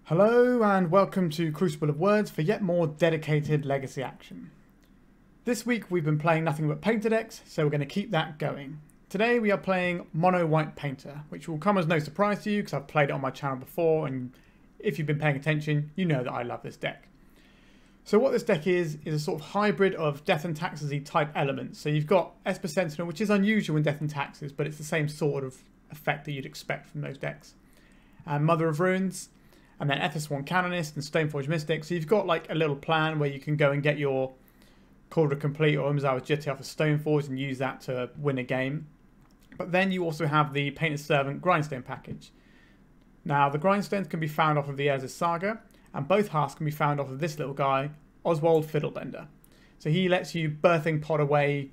Hello and welcome to Crucible of Words for yet more dedicated legacy action. This week we've been playing nothing but painter decks, so we're going to keep that going. Today we are playing Monowhite Painter, which will come as no surprise to you because I've played it on my channel before, and if you've been paying attention you know that I love this deck. So what this deck is a sort of hybrid of Death and Taxes-y type elements. So you've got Esper Sentinel, which is unusual in Death and Taxes, but it's the same sort of effect that you'd expect from those decks. And Mother of Runes, and then Ethersworn Canonist and Stoneforge Mystic. So you've got like a little plan where you can go and get your Cauldron Complete or Umzawa's Jiti off of Stoneforge and use that to win a game. But then you also have the Painter's Servant Grindstone package. Now the Grindstones can be found off of the Urza's Saga, and both halves can be found off of this little guy, Oswald Fiddlebender. So he lets you birthing pod away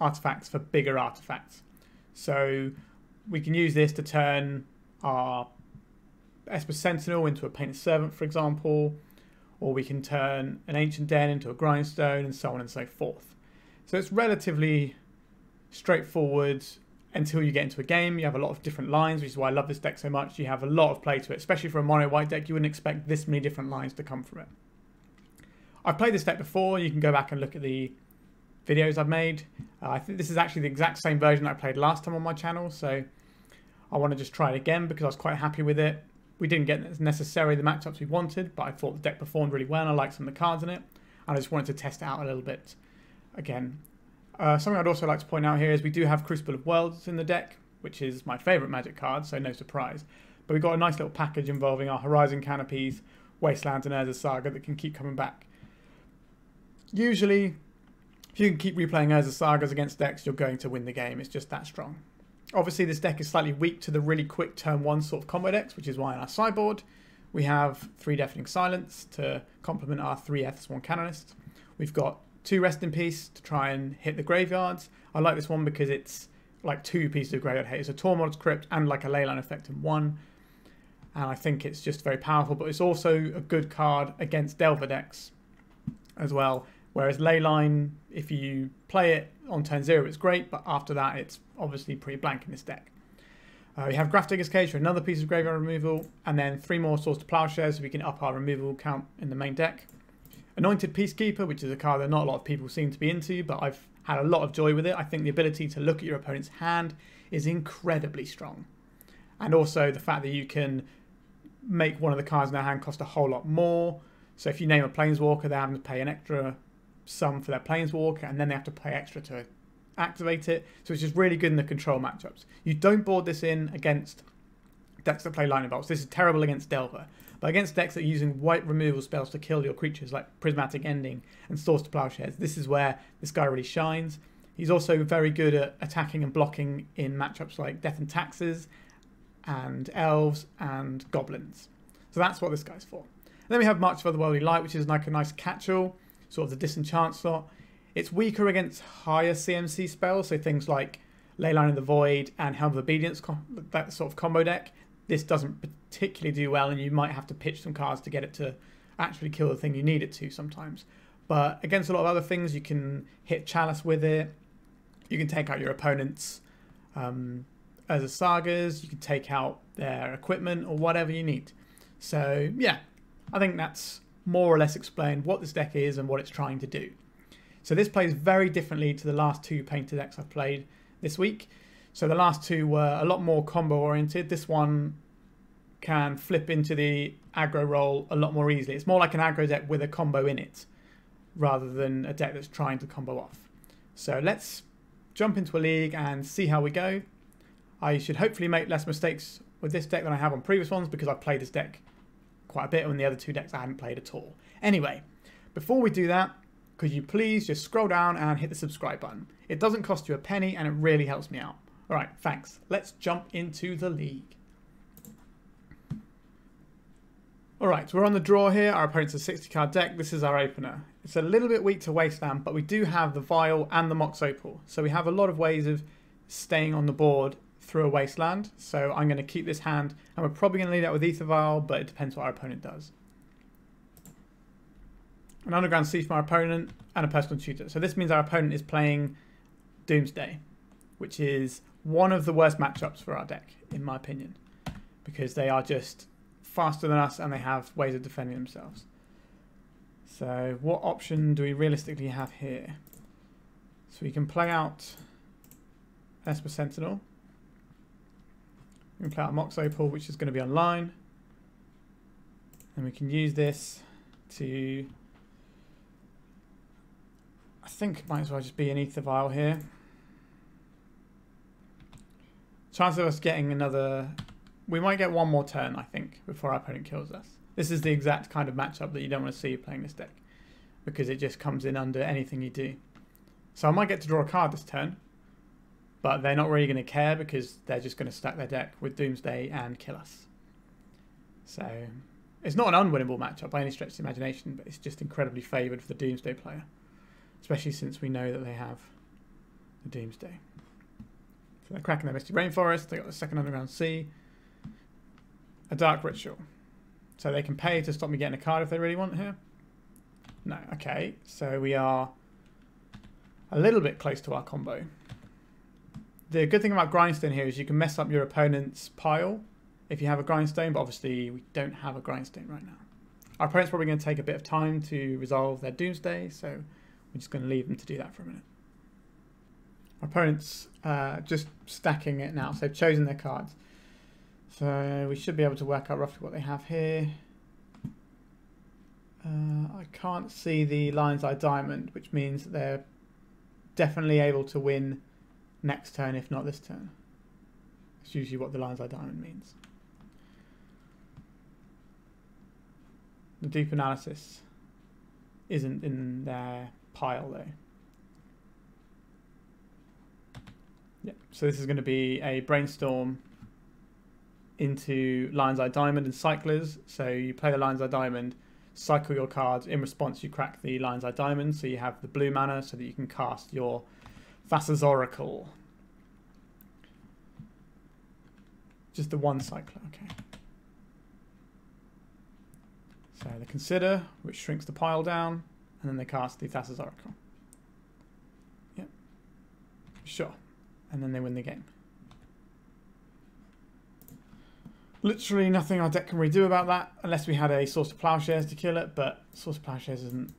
artifacts for bigger artifacts. So we can use this to turn our Esper Sentinel into a Painter's Servant, for example, or we can turn an Ancient Den into a Grindstone, and so on and so forth. So it's relatively straightforward until you get into a game. You have a lot of different lines, which is why I love this deck so much. You have a lot of play to it, especially for a mono white deck. You wouldn't expect this many different lines to come from it. I've played this deck before. You can go back and look at the videos I've made. I think this is actually the exact same version I played last time on my channel, so I want to just try it again because I was quite happy with it. We didn't get necessarily the matchups we wanted, but I thought the deck performed really well and I liked some of the cards in it. And I just wanted to test it out a little bit again. Something I'd also like to point out here is we do have Crucible of Worlds in the deck, which is my favourite Magic card, so no surprise. But we've got a nice little package involving our Horizon Canopies, Wastelands and Urza's Saga that can keep coming back. Usually, if you can keep replaying Urza's Sagas against decks, you're going to win the game. It's just that strong. Obviously, this deck is slightly weak to the really quick turn one sort of combo decks, which is why on our sideboard we have 3 Deafening Silence to complement our 3 Ethersworn Canonists. We've got 2 Rest in Peace to try and hit the graveyards. I like this one because it's like 2 pieces of graveyard hit. It's a Tormod's Crypt and like a Leyline effect in one. And I think it's just very powerful, but it's also a good card against Delver decks as well. Whereas Leyline, if you play it on turn 0, it's great, but after that, it's obviously pretty blank in this deck. We have Grafdigger's Cage for another piece of graveyard removal, and then 3 more Swords to Plowshares so we can up our removal count in the main deck. Anointed Peacekeeper, which is a card that not a lot of people seem to be into, but I've had a lot of joy with it. I think the ability to look at your opponent's hand is incredibly strong. And also the fact that you can make one of the cards in their hand cost a whole lot more. So if you name a Planeswalker, they're having to pay an extra sum for their Planeswalker, and then they have to pay extra to activate it. So it's just really good in the control matchups. You don't board this in against decks that play Lightning Bolts. This is terrible against Delver. But against decks that are using white removal spells to kill your creatures like Prismatic Ending and Swords to Plowshares, this is where this guy really shines. He's also very good at attacking and blocking in matchups like Death and Taxes and Elves and Goblins. So that's what this guy's for. And then we have March of Otherworldly Light, which is like a nice catch-all, sort of the Disenchant slot. It's weaker against higher CMC spells, so things like Leyline of the Void and Helm of Obedience, that sort of combo deck. This doesn't particularly do well, and you might have to pitch some cards to get it to actually kill the thing you need it to sometimes. But against a lot of other things, you can hit Chalice with it. You can take out your opponent's Urza's Sagas. You can take out their equipment or whatever you need. So yeah, I think that's more or less explained what this deck is and what it's trying to do. So this plays very differently to the last 2 painter decks I've played this week. So the last 2 were a lot more combo oriented. This one can flip into the aggro role a lot more easily. It's more like an aggro deck with a combo in it rather than a deck that's trying to combo off. So let's jump into a league and see how we go. I should hopefully make less mistakes with this deck than I have on previous ones because I've played this deck quite a bit, and the other 2 decks I hadn't played at all. Anyway, before we do that, could you please just scroll down and hit the subscribe button? It doesn't cost you a penny and it really helps me out. Alright, thanks. Let's jump into the league. Alright, so we're on the draw here. Our opponent's a 60 card deck. This is our opener. It's a little bit weak to Wasteland, but we do have the Vial and the Mox Opal. So we have a lot of ways of staying on the board through a Wasteland. So I'm going to keep this hand, and we're probably going to lead out with Aether Vial, but it depends what our opponent does. An Underground Sea from our opponent, and a Personal Tutor. So this means our opponent is playing Doomsday, which is one of the worst matchups for our deck, in my opinion, because they are just faster than us and they have ways of defending themselves. So what option do we realistically have here? So we can play out Esper Sentinel. We can play out Mox Opal, which is going to be online. And we can use this to... I think it might as well just be an Ether Vial here. Chance of us getting another... We might get one more turn, I think, before our opponent kills us. This is the exact kind of matchup that you don't want to see playing this deck, because it just comes in under anything you do. So I might get to draw a card this turn, but they're not really going to care because they're just going to stack their deck with Doomsday and kill us. So it's not an unwinnable matchup by any stretch of the imagination, but it's just incredibly favoured for the Doomsday player, especially since we know that they have the Doomsday. So they're cracking their Misty Rainforest, they got the second Underground Sea, a Dark Ritual. So they can pay to stop me getting a card if they really want here. No, okay, so we are a little bit close to our combo. The good thing about Grindstone here is you can mess up your opponent's pile if you have a Grindstone, but obviously we don't have a Grindstone right now. Our opponent's probably going to take a bit of time to resolve their Doomsday, so we're just going to leave them to do that for a minute. Our opponent's just stacking it now, so they've chosen their cards. So we should be able to work out roughly what they have here. I can't see the Lion's Eye Diamond, which means that they're definitely able to win next turn, if not this turn. That's usually what the Lion's Eye Diamond means. The Deep Analysis isn't in their pile though. Yeah, so this is going to be a Brainstorm into Lion's Eye Diamond and Cyclers. So you play the Lion's Eye Diamond, cycle your cards. In response, you crack the Lion's Eye Diamond, so you have the blue mana so that you can cast your Thassa's Oracle. Just the one cycler, okay. So they Consider, which shrinks the pile down, and then they cast the Thassa's Oracle. Yep. Sure. And then they win the game. Literally nothing our deck can really do about that, unless we had a Source of Plowshares to kill it, but Source of Plowshares isn't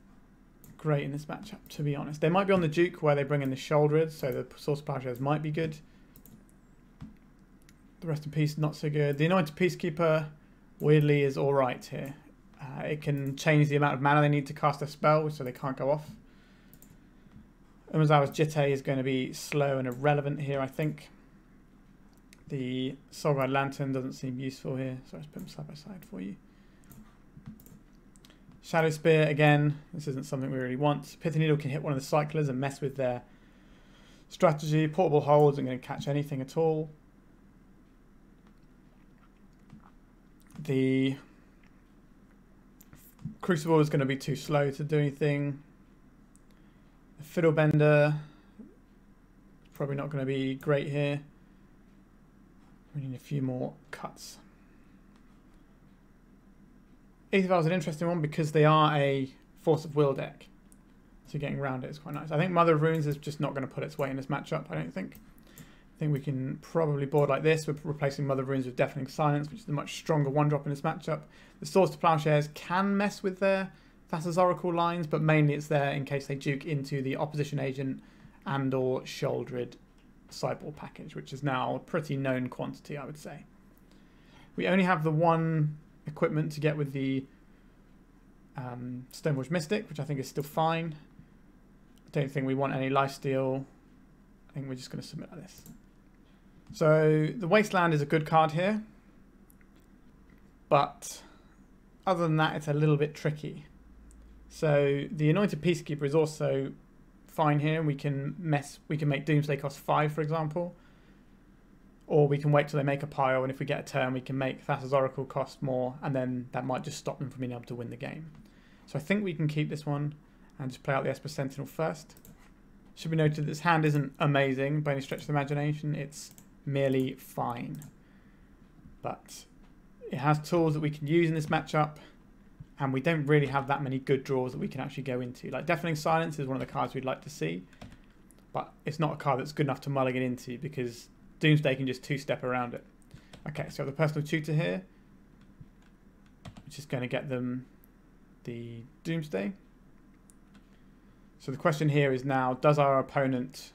great in this matchup, to be honest. They might be on the Duke where they bring in the Shouldered, so the Source of Plowshares might be good. The Rest in Peace, not so good. The Anointed Peacekeeper, weirdly, is alright here. It can change the amount of mana they need to cast a spell, so they can't go off. Umezawa's Jitte is going to be slow and irrelevant here, I think. The Soulguide Lantern doesn't seem useful here, so let's put them side by side for you. Shadow Spear, again, this isn't something we really want. Pithy Needle can hit one of the Cyclers and mess with their strategy. Portable Hold isn't going to catch anything at all. The Crucible is going to be too slow to do anything. The Fiddlebender, probably not going to be great here. We need a few more cuts. Ether Vial is an interesting one because they are a Force of Will deck. So getting around it is quite nice. I think Mother of Runes is just not going to put its weight in this matchup, I don't think. I think we can probably board like this. We're replacing Mother of Runes with Deafening Silence, which is a much stronger one-drop in this matchup. The Swords to Plowshares can mess with their Thassa's Oracle lines, but mainly it's there in case they duke into the Opposition Agent and or Shouldered sideboard package, which is now a pretty known quantity, I would say. We only have the one equipment to get with the Stoneforge Mystic, which I think is still fine. I don't think we want any lifesteal. I think we're just going to submit like this. So the Wasteland is a good card here, but other than that, it's a little bit tricky. So the Anointed Peacekeeper is also fine here. We can make Doomsday cost 5, for example, or we can wait till they make a pile, and if we get a turn, we can make Thassa's Oracle cost more, and then that might just stop them from being able to win the game. So I think we can keep this one and just play out the Esper Sentinel first. Should be noted that this hand isn't amazing by any stretch of the imagination. It's merely fine, but it has tools that we can use in this matchup, and we don't really have that many good draws that we can actually go into. Like Deafening Silence is one of the cards we'd like to see, but it's not a card that's good enough to mulligan into because Doomsday can just two-step around it. Okay, so we have the Personal Tutor here. which is going to get them the Doomsday. So the question here is now, does our opponent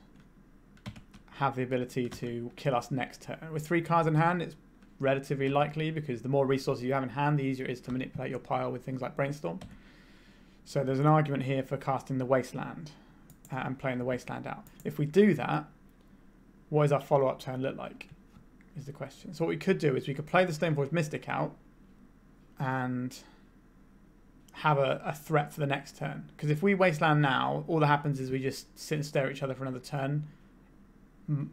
have the ability to kill us next turn? With 3 cards in hand, it's relatively likely, because the more resources you have in hand, the easier it is to manipulate your pile with things like Brainstorm. So there's an argument here for casting the Wasteland and playing the Wasteland out. If we do that, what does our follow-up turn look like, is the question. So what we could do is we could play the Stoneforge Mystic out and have a threat for the next turn. Because if we Wasteland now, all that happens is we just sit and stare at each other for another turn,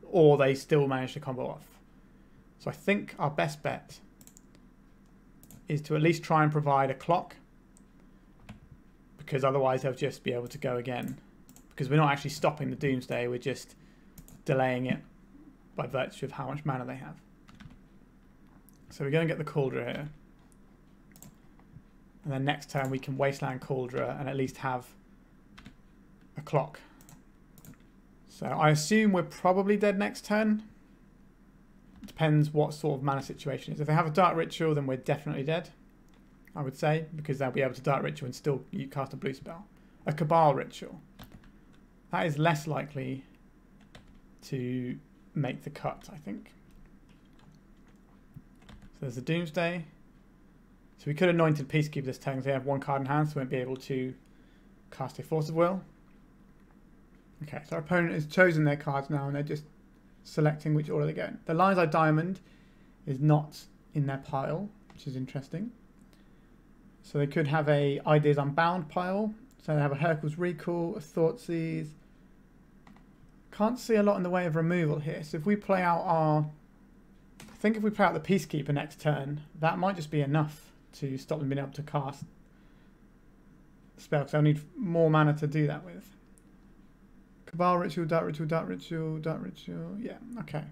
or they still manage to combo off. So I think our best bet is to at least try and provide a clock, because otherwise they'll just be able to go again. Because we're not actually stopping the Doomsday, we're just delaying it by virtue of how much mana they have. So we're going to get the Cauldron here. And then next turn we can Wasteland Cauldron and at least have a clock. So I assume we're probably dead next turn. Depends what sort of mana situation is. If they have a Dark Ritual, then we're definitely dead, I would say, because they'll be able to Dark Ritual and still cast a blue spell. A Cabal Ritual. That is less likely to make the cut, I think. So there's the Doomsday. So we could Anointed Peacekeeper this turn because they have 1 card in hand, so we won't be able to cast a Force of Will. Okay, so our opponent has chosen their cards now and they're just selecting which order they go in. The Lion's Eye Diamond is not in their pile, which is interesting. So they could have a Ideas Unbound pile. So they have a Hercule's Recall, a Thoughtseize. Can't see a lot in the way of removal here. So if we play out our... I think if we play out the Peacekeeper next turn, that might just be enough to stop them being able to cast the spell, because they'll need more mana to do that with. Cabal Ritual, Dark Ritual, Dark Ritual, Dark Ritual. Yeah, okay.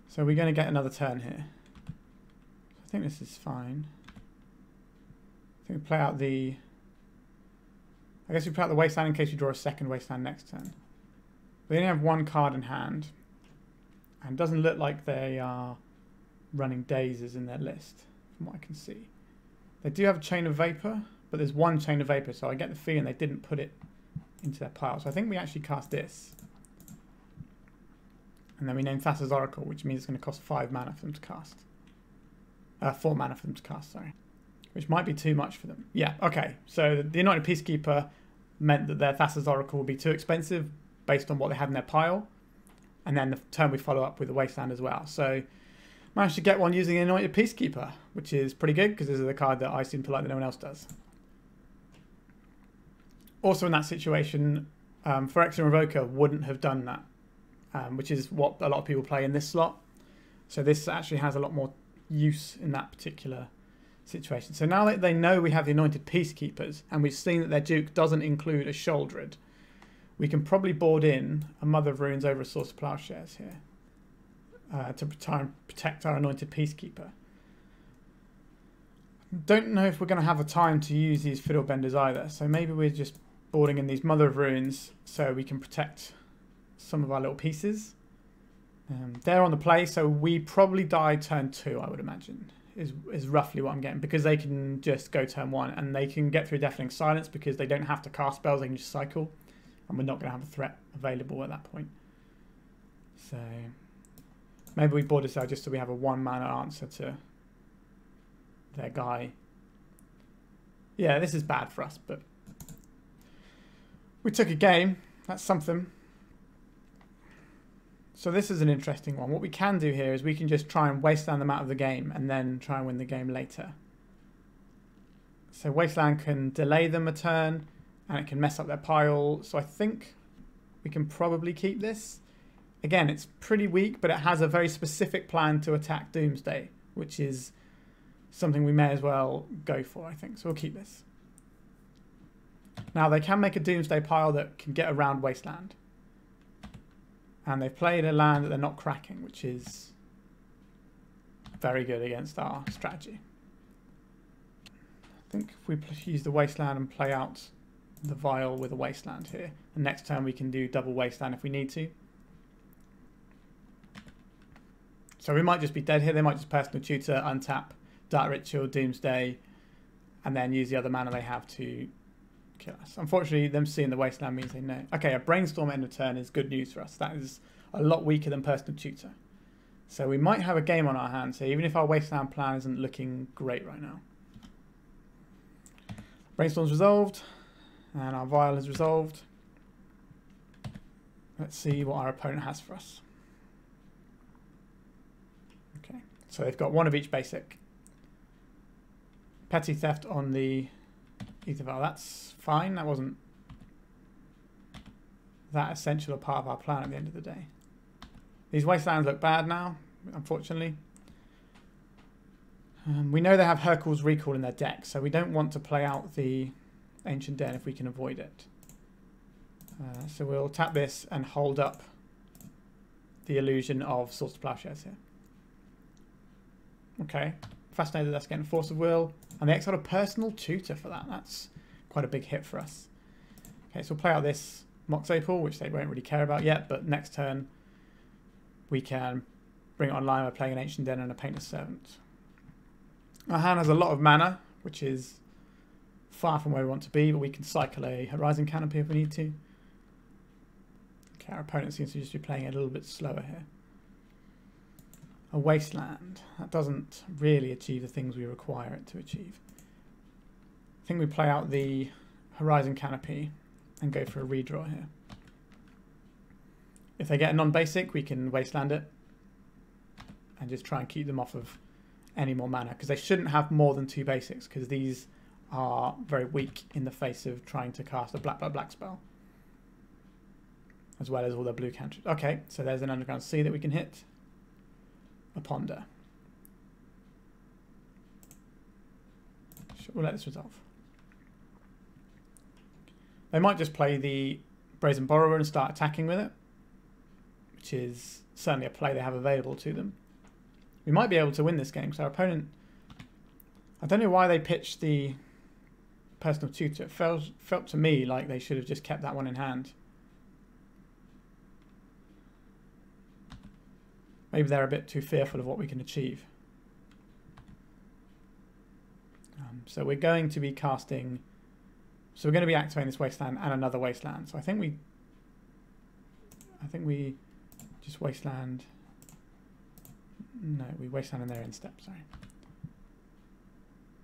So we're going to get another turn here. I think this is fine. I think we play out the... I guess we play out the Wasteland in case we draw a second Wasteland next turn. They only have 1 card in hand. And it doesn't look like they are running Dazes in their list, from what I can see. They do have a Chain of Vapor, but there's 1 Chain of Vapor, so I get the feeling they didn't put it into their pile. So I think we actually cast this. And then we name Thassa's Oracle, which means it's going to cost 5 mana for them to cast. 4 mana for them to cast, sorry. Which might be too much for them. Yeah, okay. So the Anointed Peacekeeper meant that their Thassa's Oracle would be too expensive based on what they had in their pile. And then the turn we follow up with the Wasteland as well. So managed to get one using the Anointed Peacekeeper, which is pretty good because this is a card that I seem to like that no one else does. Also in that situation, Phyrexian Revoker wouldn't have done that, which is what a lot of people play in this slot. So this actually has a lot more use in that particular situation. So now that they know we have the Anointed Peacekeepers, and we've seen that their Duke doesn't include a Shouldered, we can probably board in a Mother of Runes over a Source of Plowshares here to try and protect our Anointed Peacekeeper. Don't know if we're going to have a time to use these Fiddlebenders either, so maybe we're just boarding in these Mother of Runes so we can protect some of our little pieces. They're on the play, so we probably die turn 2, I would imagine, is roughly what I'm getting, because they can just go turn 1 and they can get through Deafening Silence because they don't have to cast spells, they can just cycle, and we're not going to have a threat available at that point. So maybe we board this out just so we have a 1 mana answer to their guy. Yeah, this is bad for us, but we took a game. That's something. So this is an interesting one. What we can do here is we can just try and Wasteland them out of the game and then try and win the game later. So Wasteland can delay them a turn and it can mess up their pile. So I think we can probably keep this. Again, it's pretty weak, but it has a very specific plan to attack Doomsday, which is something we may as well go for, I think. So we'll keep this. Now, they can make a Doomsday pile that can get around Wasteland. And they've played a land that they're not cracking, which is very good against our strategy. I think if we use the Wasteland and play out the Vial with a Wasteland here, and next turn we can do double Wasteland if we need to. So we might just be dead here. They might just Personal Tutor, untap, Dark Ritual, Doomsday, and then use the other mana they have to kill us. Unfortunately, them seeing the Wasteland means they know. Okay, a Brainstorm end of turn is good news for us. That is a lot weaker than Personal Tutor. So we might have a game on our hands here, even if our Wasteland plan isn't looking great right now. Brainstorm's resolved, and our Vial is resolved. Let's see what our opponent has for us. Okay, so they've got one of each basic. Petty Theft on the Ether Vial, that's fine. That wasn't that essential a part of our plan at the end of the day. These Wastelands look bad now, unfortunately. We know they have Hercule's Recall in their deck, so we don't want to play out the Ancient Den if we can avoid it. So we'll tap this and hold up the illusion of Swords to Plowshares here. Okay, fascinated that's getting Force of Will, and they exiled a Personal Tutor for that. That's quite a big hit for us. Okay, so we'll play out this Mox Opal, which they won't really care about yet, but next turn we can bring it online by playing an Ancient Den and a Painter's Servant. Our hand has a lot of mana, which is far from where we want to be, but we can cycle a Horizon Canopy if we need to. Okay, our opponent seems to just be playing it a little bit slower here. A Wasteland. That doesn't really achieve the things we require it to achieve. I think we play out the Horizon Canopy and go for a redraw here. If they get a non-basic, we can Wasteland it and just try and keep them off of any more mana, because they shouldn't have more than 2 basics, because these are very weak in the face of trying to cast a black spell, as well as all their blue cantrips. Okay, so there's an Underground Sea that we can hit. A Ponder. Sure, we'll let this resolve. They might just play the Brazen Borrower and start attacking with it, which is certainly a play they have available to them. We might be able to win this game, because our opponent... I don't know why they pitched the Personal Tutor. It felt to me like they should have just kept that one in hand. Maybe they're a bit too fearful of what we can achieve. So we're going to be casting... So we're going to be activating this Wasteland and another Wasteland. So I think we just Wasteland... No, we Wasteland in their end step, sorry.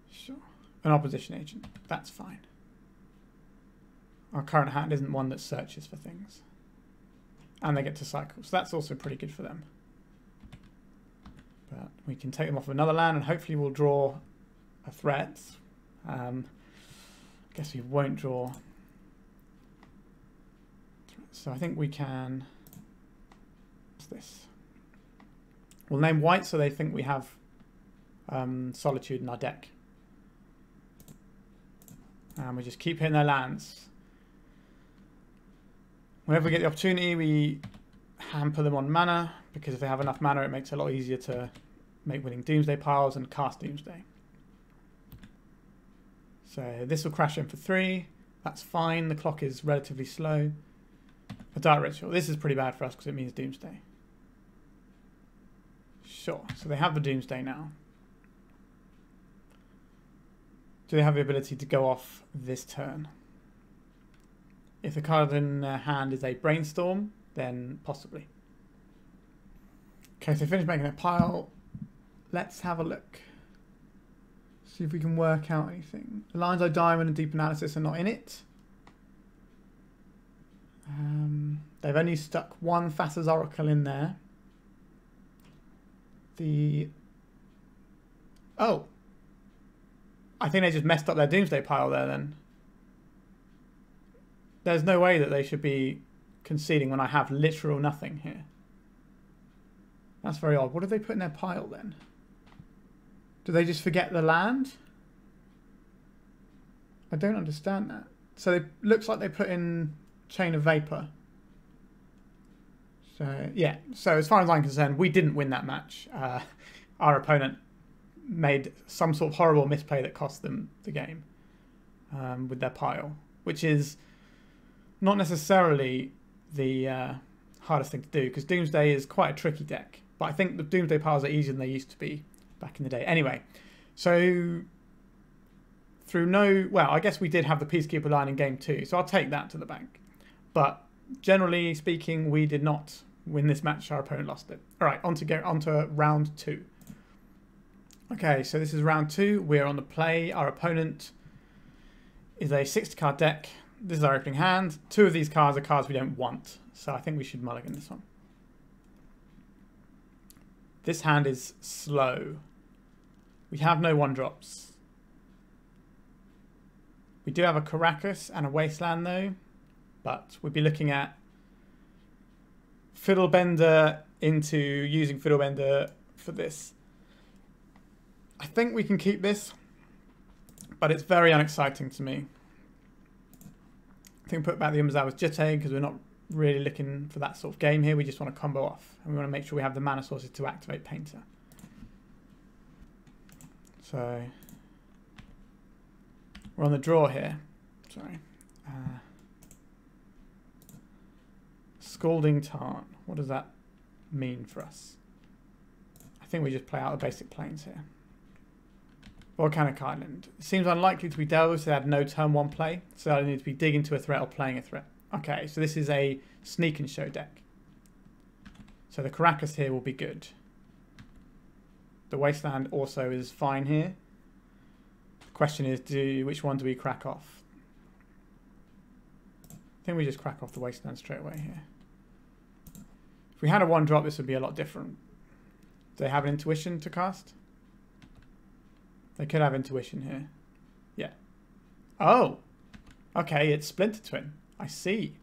Sure. An Opposition Agent. That's fine. Our current hand isn't one that searches for things. And they get to cycle. So that's also pretty good for them. But we can take them off of another land and hopefully we'll draw a threat. I guess we won't draw. So I think we can... What's this? We'll name white so they think we have Solitude in our deck. And we just keep hitting their lands. Whenever we get the opportunity, we hamper them on mana, because if they have enough mana, it makes it a lot easier to make winning Doomsday piles and cast Doomsday. So this will crash in for 3. That's fine. The clock is relatively slow. A Dark Ritual. This is pretty bad for us because it means Doomsday. Sure. So they have the Doomsday now. Do they have the ability to go off this turn? If the card in their hand is a Brainstorm, then possibly. Okay, so finish making a pile. Let's have a look. See if we can work out anything. The Lion's Eye Diamond and Deep Analysis are not in it. They've only stuck one Thassa's Oracle in there. Oh. I think they just messed up their Doomsday pile there then. There's no way that they should be conceding when I have literal nothing here. That's very odd. What did they put in their pile then? Do they just forget the land? I don't understand that. So it looks like they put in Chain of Vapor. So yeah, so as far as I'm concerned, we didn't win that match. Our opponent made some sort of horrible misplay that cost them the game with their pile, which is not necessarily the hardest thing to do, because Doomsday is quite a tricky deck. But I think the Doomsday piles are easier than they used to be back in the day. Anyway, So through well, I guess we did have the Peacekeeper line in game 2, so I'll take that to the bank. But generally speaking, we did not win this match. Our opponent lost it. All right, on to round 2. Okay, so this is round 2. We're on the play. Our opponent is a 60-card deck. This is our opening hand. 2 of these cards are cards we don't want, so I think we should mulligan this one. This hand is slow. We have no 1-drops. We do have a Caracas and a Wasteland though, but we'd be looking at Fiddlebender into using Fiddlebender for this. I think we can keep this, but it's very unexciting to me. I think we put back the Umzawa's Jitte because we're not really looking for that sort of game here. We just want to combo off, and we want to make sure we have the mana sources to activate Painter. So we're on the draw here. Sorry. Scalding Tarn. What does that mean for us? I think we just play out the basic planes here. Volcanic Island. It seems unlikely to be dealt with, so they had no turn 1 play. So I need to be digging to a threat or playing a threat. Okay, so this is a sneak and show deck. So the Caracas here will be good. The Wasteland also is fine here. The question is, which one do we crack off? I think we just crack off the Wasteland straight away here. If we had a 1-drop, this would be a lot different. Do they have an intuition to cast? They could have intuition here. Yeah. Oh! Okay, it's Splinter Twin. I see.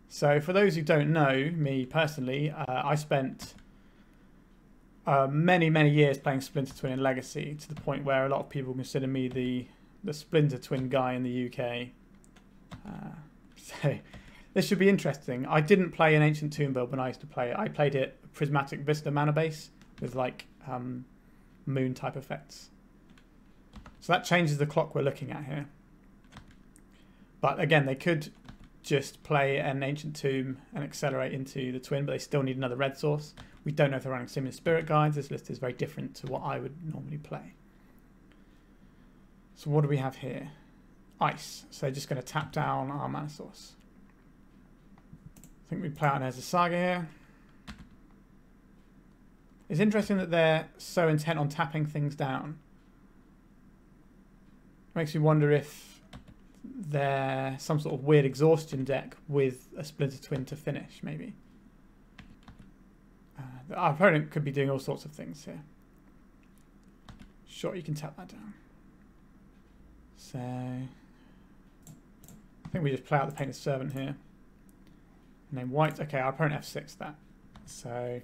So for those who don't know me personally, I spent many years playing Splinter Twin in Legacy, to the point where a lot of people consider me the Splinter Twin guy in the UK. So this should be interesting. I didn't play an Ancient Tomb build when I used to play it. I played it Prismatic Vista mana base with like moon type effects. So that changes the clock we're looking at here. But again, they could just play an Ancient Tomb and accelerate into the Twin, but they still need another red source. We don't know if they're running Simian Spirit Guides. This list is very different to what I would normally play. So what do we have here? Ice. So they're just going to tap down our mana source. I think we play out an Ezra Saga here. It's interesting that they're so intent on tapping things down. Makes me wonder if they're some sort of weird exhaustion deck with a Splinter Twin to finish, maybe. Our opponent could be doing all sorts of things here. Sure, you can tap that down. So I think we just play out the Painted Servant here. And then white. Okay, our opponent F6 that. So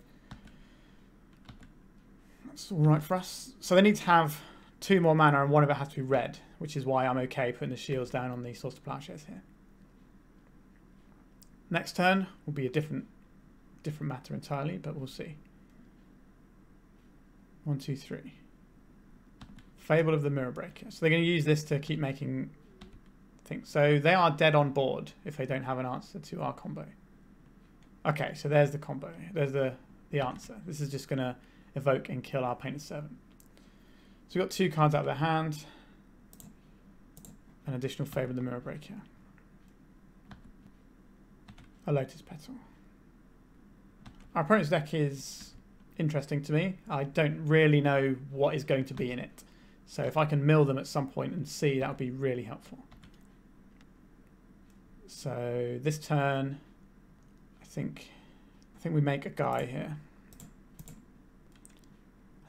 that's all right for us. So they need to have 2 more mana, and one of it has to be red, which is why I'm okay putting the shields down on the Source to Plowshares here. Next turn will be a different matter entirely, but we'll see. 1, 2, 3. Fable of the Mirror Breaker. So they're going to use this to keep making things. So they are dead on board if they don't have an answer to our combo. Okay, so there's the combo. There's the answer. This is just going to evoke and kill our Painted Servant. So we've got 2 cards out of their hand. An additional Fable of the Mirror Breaker. A Lotus Petal. Our opponent's deck is interesting to me. I don't really know what is going to be in it. So if I can mill them at some point and see, that would be really helpful. So this turn, I think we make a guy here.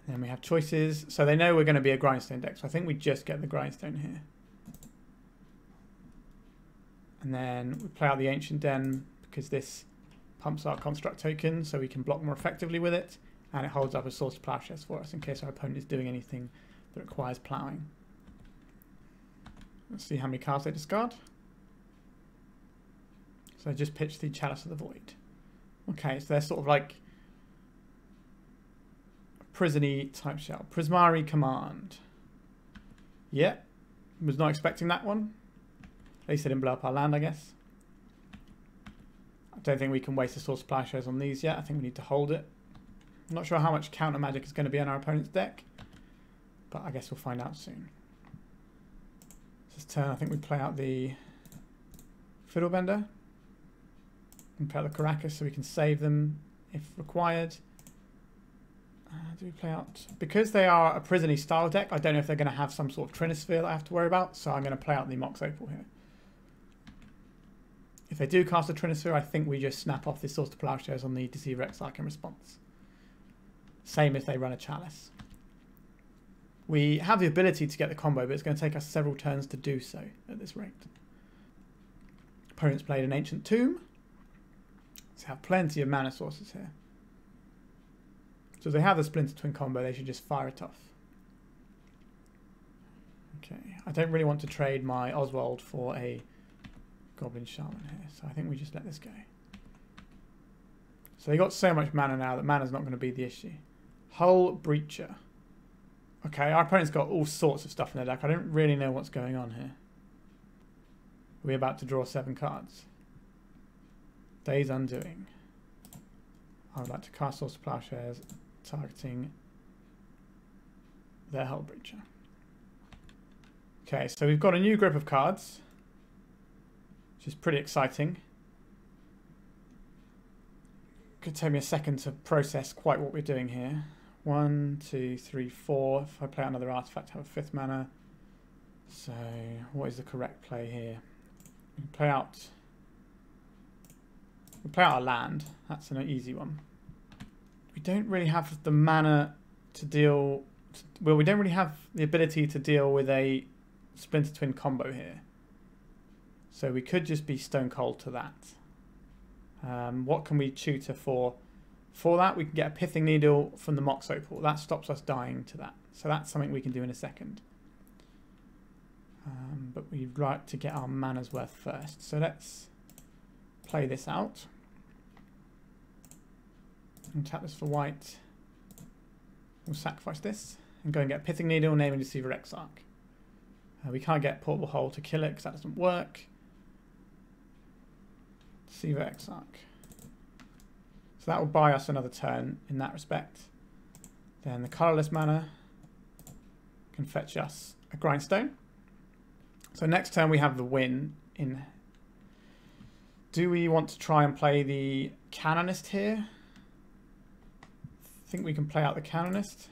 And then we have choices. So they know we're going to be a Grindstone deck. So I think we just get the Grindstone here. And then we play out the Ancient Den because this pumps our Construct token so we can block more effectively with it. And it holds up a Source to Plowshares for us in case our opponent is doing anything that requires ploughing. Let's see how many cards they discard. So I just pitched the Chalice of the Void. Okay, so they're sort of like a prison-y type shell. Prismari Command. Yeah, was not expecting that one. At least they didn't blow up our land, I guess. I don't think we can waste a Source of Plowshares on these yet. I think we need to hold it. I'm not sure how much counter magic is going to be on our opponent's deck. but I guess we'll find out soon. This turn, I think we play out the Fiddlebender and play out the Caracas so we can save them if required. Do we play out... Because they are a Prison-y style deck, I don't know if they're going to have some sort of Trinisphere that I have to worry about, so I'm going to play out the Mox Opal here. If they do cast a Trinisphere, I think we just snap off the Swords to Plowshares on the Deceiver Exarch in response. Same if they run a Chalice. We have the ability to get the combo, but it's going to take us several turns to do so at this rate. Opponents played an Ancient Tomb. So have plenty of mana sources here. So if they have the Splinter Twin combo, they should just fire it off. Okay, I don't really want to trade my Oswald for a Goblin Shaman here, so I think we just let this go. So they got so much mana now that mana's not going to be the issue. Hull Breacher. Okay, our opponent's got all sorts of stuff in their deck. I don't really know what's going on here. We're about to draw 7 cards. Day's Undoing. I would like to cast Swords to Plowshares, targeting their Hull Breacher. Okay, so we've got a new grip of cards, which is pretty exciting. Could take me a second to process quite what we're doing here. 1, 2, 3, 4. If I play another artifact, I have a 5th mana. So, what is the correct play here? We can play out. We play out a land. That's an easy one. We don't really have the mana to deal. Well, we don't really have the ability to deal with a Splinter Twin combo here. So we could just be stone cold to that. What can we tutor for? For that, we can get a Pithing Needle from the Mox Opal. That stops us dying to that. So that's something we can do in a second. But we'd like to get our mana's worth first. So let's play this out. And tap this for white. We'll sacrifice this and go and get Pithing Needle, naming Deceiver Exarch. We can't get Portable Hole to kill it because that doesn't work. Deceiver Exarch. So that will buy us another turn in that respect. Then the colourless mana can fetch us a Grindstone. So next turn we have the win in. Do we want to try and play the Canonist here? I think we can play out the Canonist.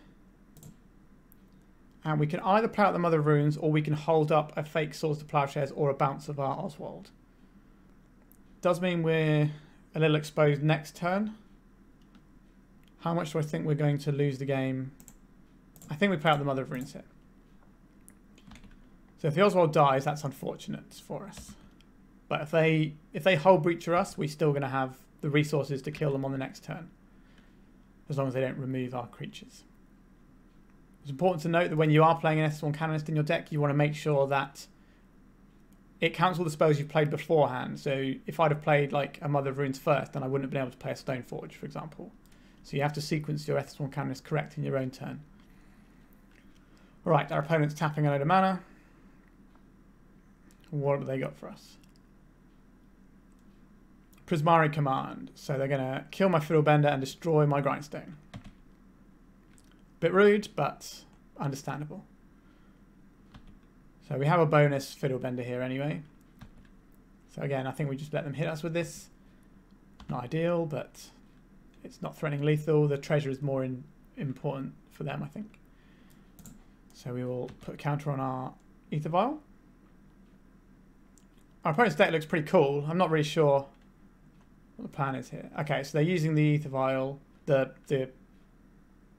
And we can either play out the Mother of Runes or we can hold up a fake Swords to Plowshares or a bounce of our Oswald. Does mean we're a little exposed next turn. How much do I think we're going to lose the game? I think we play out the Mother of Runes here. So if the Oswald dies, that's unfortunate for us. But if they Hull Breacher us, we're still going to have the resources to kill them on the next turn. As long as they don't remove our creatures. It's important to note that when you are playing an S1 Canonist in your deck, you want to make sure that it counts all the spells you've played beforehand. So if I'd have played like a Mother of Runes first, then I wouldn't have been able to play a Stoneforge, for example. So you have to sequence your S1 Canonist correct in your own turn. Alright, our opponent's tapping a load of mana. What have they got for us? Prismari Command. So they're going to kill my Fiddlebender and destroy my Grindstone. Bit rude, but understandable. So we have a bonus Fiddlebender here anyway. So again, I think we just let them hit us with this. Not ideal, but it's not threatening lethal. The treasure is more important for them, I think. So we will put a counter on our Ether Vial. Our opponent's deck looks pretty cool. I'm not really sure what the plan is here. Okay, so they're using the Ether Vial, the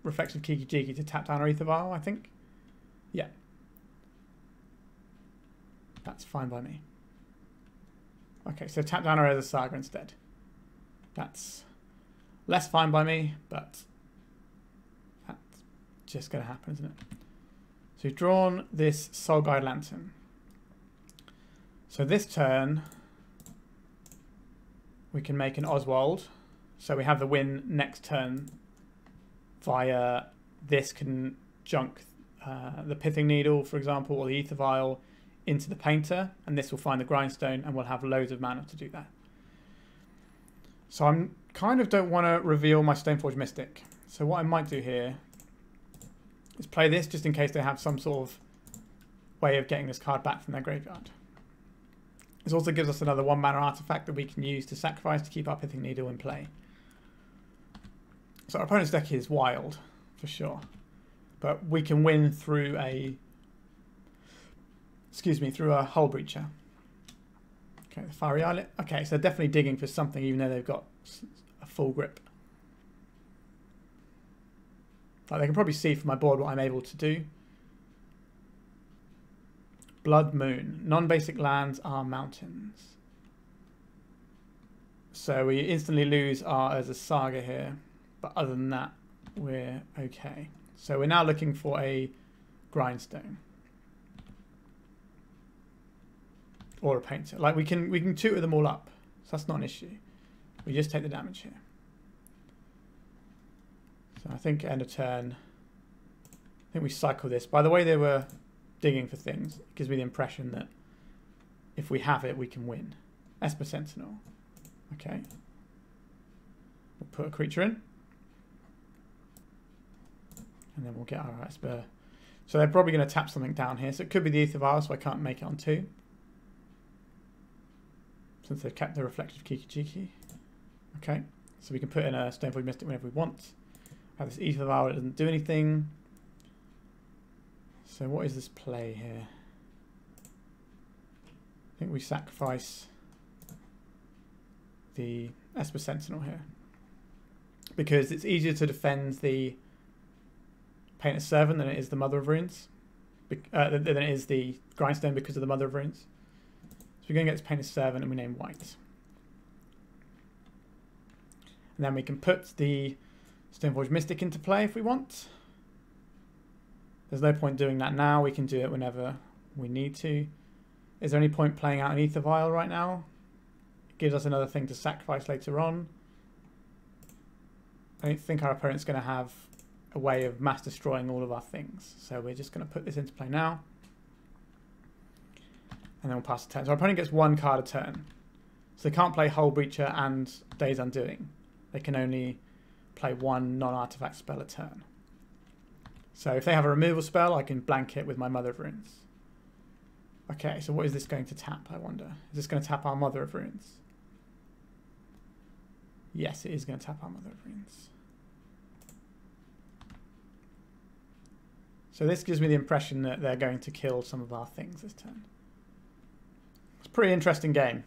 Reflexive Kiki Jiki to tap down our Ether Vial, I think. Yeah. That's fine by me. Okay, so tap down our Ezra Saga instead. That's less fine by me, but that's just going to happen, isn't it? So we've drawn this Soul Guide Lantern. So this turn, we can make an Oswald. So we have the win next turn via this can junk the Pithing Needle, for example, or the Ether Vial into the Painter, and this will find the Grindstone, and we'll have loads of mana to do that. So I'm kind of don't want to reveal my Stoneforge Mystic. So what I might do here Let's play this just in case they have some sort of way of getting this card back from their graveyard. This also gives us another 1 mana artifact that we can use to sacrifice to keep our Pithing Needle in play. So our opponent's deck is wild, for sure. But we can win through a... through a Hull Breacher. Okay, the Fiery Islet. Okay, so they're definitely digging for something even though they've got a full grip. Like they can probably see from my board what I'm able to do. Blood Moon. Non-basic lands are mountains. So we instantly lose our as a Saga here. But other than that, we're okay. So we're now looking for a Grindstone. Or a Painter. Like we can tutor them all up. So that's not an issue. We just take the damage here. So I think end of turn. I think we cycle this. By the way they were digging for things, it gives me the impression that if we have it, we can win. Esper Sentinel. Okay. We'll put a creature in. And then we'll get our Esper. So they're probably going to tap something down here. So it could be the Aether Vial, so I can't make it on 2. Since they've kept the Reflective Kiki-Jiki. Okay. So we can put in a Stoneforge Mystic whenever we want. Have this Aether Vial, it doesn't do anything. So what is this play here? I think we sacrifice the Esper Sentinel here. Because it's easier to defend the Painted Servant than it is the Mother of Runes. Than it is the Grindstone because of the Mother of Runes. So we're going to get this Painted Servant and we name white. And then we can put the Stoneforge Mystic into play if we want. There's no point doing that now. We can do it whenever we need to. Is there any point playing out an Aether Vial right now? It gives us another thing to sacrifice later on. I don't think our opponent's going to have a way of mass destroying all of our things. So we're just going to put this into play now. And then we'll pass the turn. So our opponent gets 1 card a turn. So they can't play Hull Breacher and Days Undoing. They can only play 1 non-artifact spell a turn. So if they have a removal spell, I can blank it with my Mother of Runes. Okay, so what is this going to tap, I wonder? Is this going to tap our Mother of Runes? Yes, it is going to tap our Mother of Runes. So this gives me the impression that they're going to kill some of our things this turn. It's a pretty interesting game.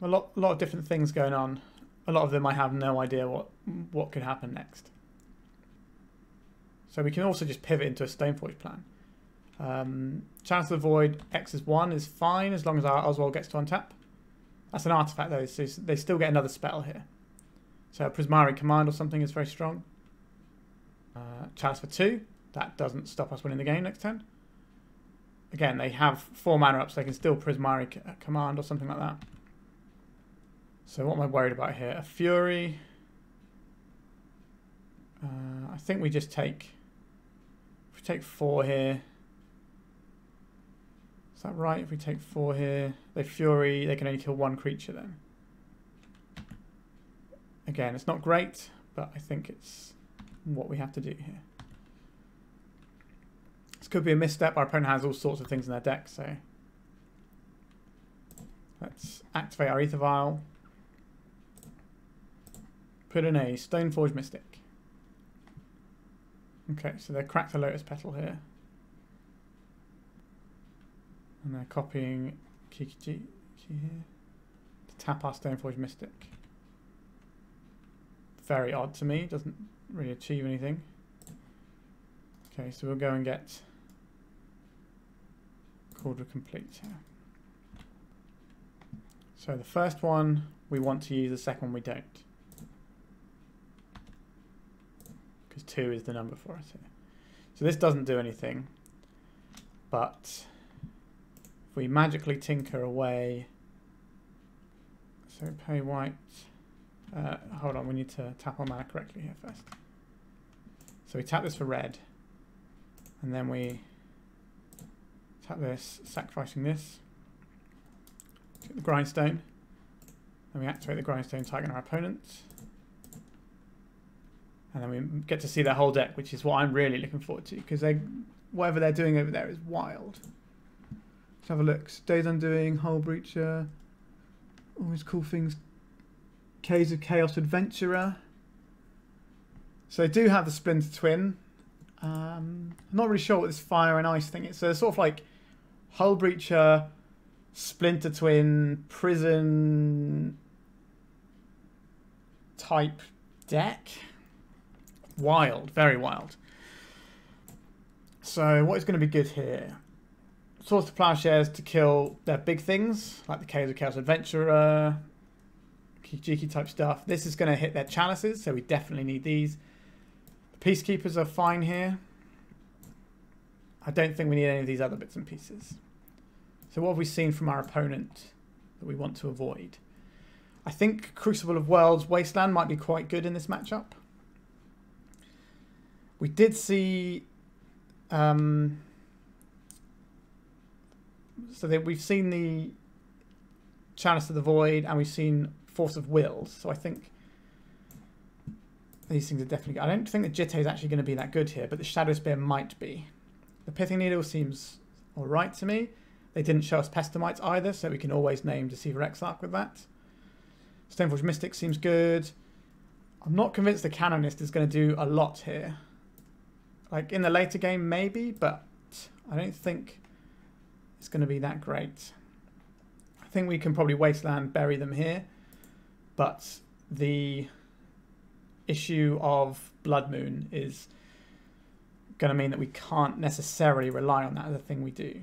A lot of different things going on. A lot of them I have no idea what could happen next. So we can also just pivot into a Stoneforge plan. Chance of the Void X is 1 is fine as long as our Oswald gets to untap. That's an artifact though, so they still get another spell here. So a Prismari Command or something is very strong. Chance for 2. That doesn't stop us winning the game next turn. Again, they have 4 mana up, so they can still Prismari Command or something like that. So what am I worried about here? A Fury. I think we just take... If we take 4 here... Is that right? If we take 4 here... They Fury, they can only kill 1 creature then. Again, it's not great, but I think it's what we have to do here. This could be a misstep. Our opponent has all sorts of things in their deck, so... Let's activate our Aether Vial. Put in a Stoneforge Mystic. Okay, so they cracked a Lotus Petal here. And they're copying Kiki here to tap our Stoneforge Mystic. Very odd to me, doesn't really achieve anything. Okay, so we'll go and get Cauldron Complete here. So the first one we want to use, the second one we don't. Because 2 is the number for us here. So this doesn't do anything. But if we magically tinker away... So pay white... hold on, we need to tap our mana correctly here first. So we tap this for red. And then we tap this, sacrificing this. Get the Grindstone. And we activate the Grindstone, targeting our opponent. And then we get to see their whole deck, which is what I'm really looking forward to, because whatever they're doing over there is wild. Let's have a look. Days Undoing, Hull Breacher, all these cool things. Caves of Chaos Adventurer. So they do have the Splinter Twin. I'm not really sure what this fire and ice thing is. So it's sort of like Hull Breacher, Splinter Twin, Prison type deck. Wild, very wild. So what is going to be good here? Source of Plowshares to kill their big things, like the Caves of Chaos Adventurer, Kijiki type stuff. This is going to hit their chalices, so we definitely need these. The Peacekeepers are fine here. I don't think we need any of these other bits and pieces. So what have we seen from our opponent that we want to avoid? I think Crucible of Worlds Wasteland might be quite good in this matchup. We did see... we've seen the Chalice of the Void and we've seen Force of Wills. So I think these things are definitely good. I don't think the Jitte is actually going to be that good here, but the Shadow Spear might be. The Pithing Needle seems alright to me. They didn't show us Pestimites either, so we can always name Deceiver Exarch with that. Stoneforge Mystic seems good. I'm not convinced the Canonist is going to do a lot here. Like in the later game, maybe, but I don't think it's going to be that great. I think we can probably Wasteland, bury them here, but the issue of Blood Moon is going to mean that we can't necessarily rely on that as a thing we do.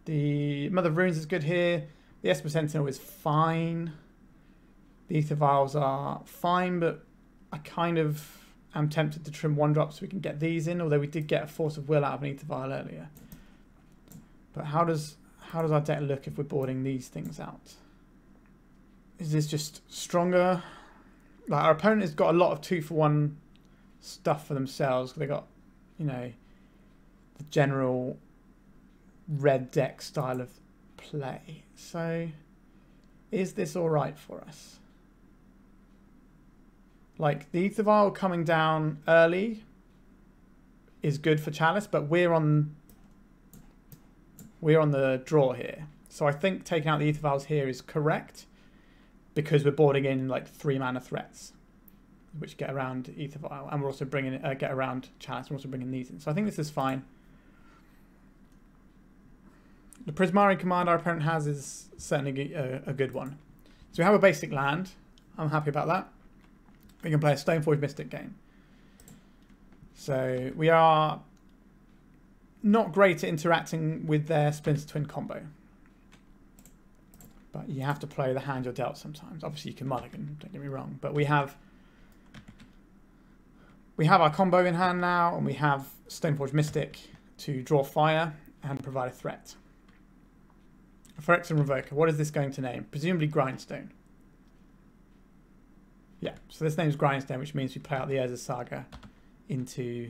The Mother of Runes is good here. The Esper Sentinel is fine. The Aether Vials are fine, but I kind of... I'm tempted to trim 1-drop so we can get these in, although we did get a Force of Will out of an Aether Vial earlier. But how does our deck look if we're boarding these things out? Is this just stronger? Like our opponent has got a lot of 2-for-1 stuff for themselves. They got, you know, the general red deck style of play. So is this all right for us? Like, the Aether Vial coming down early is good for Chalice, but we're on the draw here. So I think taking out the Aether Vials here is correct, because we're boarding in, like, 3-mana threats, which get around Aether Vial, and we're also bringing get around Chalice, we're also bringing these in. So I think this is fine. The Prismari command our opponent has is certainly a good one. So we have a basic land. I'm happy about that. We can play a Stoneforge Mystic game. So we are not great at interacting with their Splinter Twin combo. But you have to play the hand you're dealt sometimes. Obviously you can mulligan, don't get me wrong. But we have our combo in hand now, and we have Stoneforge Mystic to draw fire and provide a threat. Phyrexian Revoker, what is this going to name? Presumably Grindstone. Yeah, so this name's Grindstone, which means we play out the Urza Saga into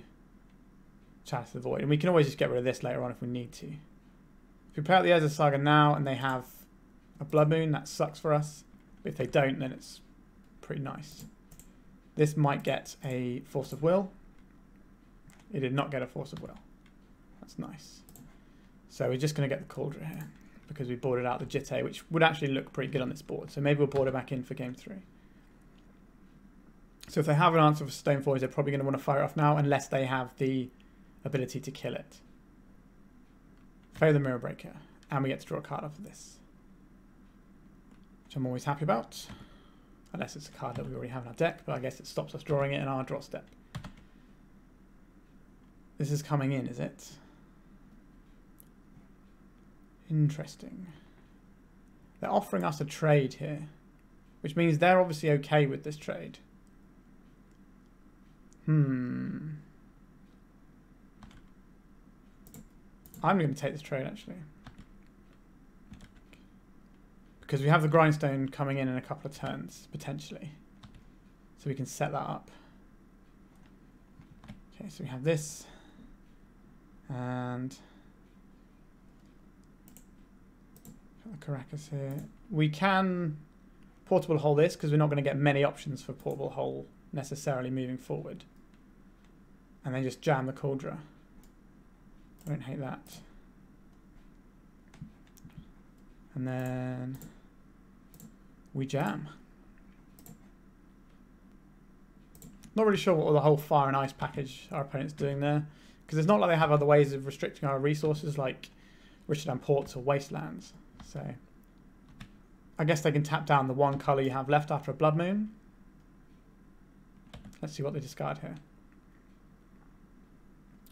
Chalice of the Void. And we can always just get rid of this later on if we need to. If we play out the Urza Saga now and they have a Blood Moon, that sucks for us. But if they don't, then it's pretty nice. This might get a Force of Will. It did not get a Force of Will. That's nice. So we're just going to get the Cauldron here, because we boarded out the Jitte, which would actually look pretty good on this board. So maybe we'll board it back in for game 3. So if they have an answer for Stoneforge, they're probably going to want to fire it off now, unless they have the ability to kill it. Fail the Mirror Breaker, and we get to draw a card off of this, which I'm always happy about, unless it's a card that we already have in our deck, but I guess it stops us drawing it in our draw step. This is coming in, is it? Interesting. They're offering us a trade here, which means they're obviously okay with this trade. I'm going to take this trade, actually, because we have the Grindstone coming in a couple of turns, potentially. So we can set that up. Okay, so we have this, and got the Caracas here. We can Portable Hole this, because we're not going to get many options for Portable Hole necessarily moving forward. and then just jam the Cauldron. I don't hate that. And then we jam. Not really sure what the whole fire and ice package our opponent's doing there, because it's not like they have other ways of restricting our resources like Richardham Ports or Wastelands. So I guess they can tap down the one colour you have left after a Blood Moon. Let's see what they discard here.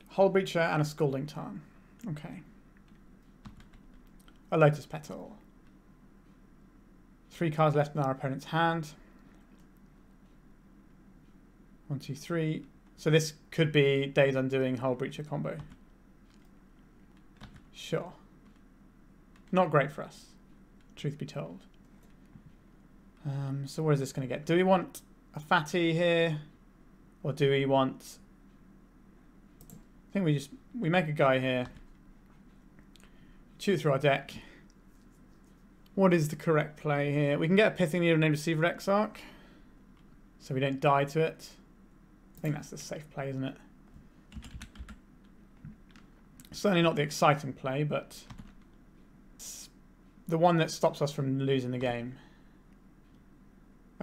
Hull Breacher and a Scalding Tarn. Okay. A Lotus Petal. 3 cards left in our opponent's hand. 1, 2, 3. So this could be Days Undoing Hull Breacher combo. Sure. Not great for us, truth be told. So what is this going to get? Do we want a fatty here? Or do we want... I think we make a guy here. Chew through our deck. What is the correct play here? We can get a Pithing Needle named Receiver Exarch, so we don't die to it. I think that's the safe play, isn't it? Certainly not the exciting play, but it's the one that stops us from losing the game.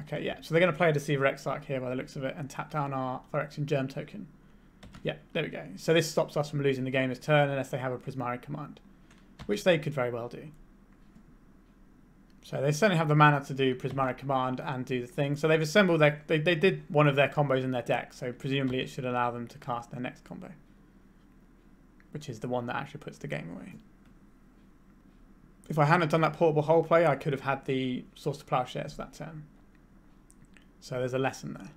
Okay, yeah, so they're going to play a Deceiver Exarch here by the looks of it and tap down our Phyrexian Germ token. Yeah, there we go. So this stops us from losing the game this turn unless they have a Prismari command, which they could very well do. So they certainly have the mana to do Prismari command and do the thing. So they've assembled their... They did one of their combos in their deck, so presumably it should allow them to cast their next combo, which is the one that actually puts the game away. If I hadn't done that Portable Hull play, I could have had the Source to Plowshares for that turn. So there's a lesson there.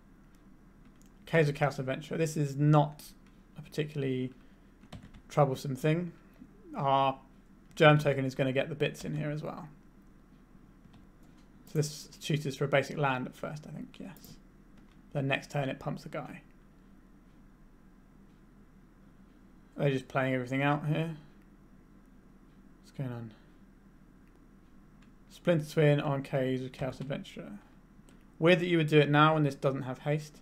Caves of Chaos Adventurer. This is not a particularly troublesome thing. Our Germ token is going to get the bits in here as well. So this shoots for a basic land at first, I think, yes. Then next turn it pumps a guy. They're just playing everything out here. What's going on? Splinter Twin on Caves of Chaos Adventurer. Weird that you would do it now when this doesn't have haste.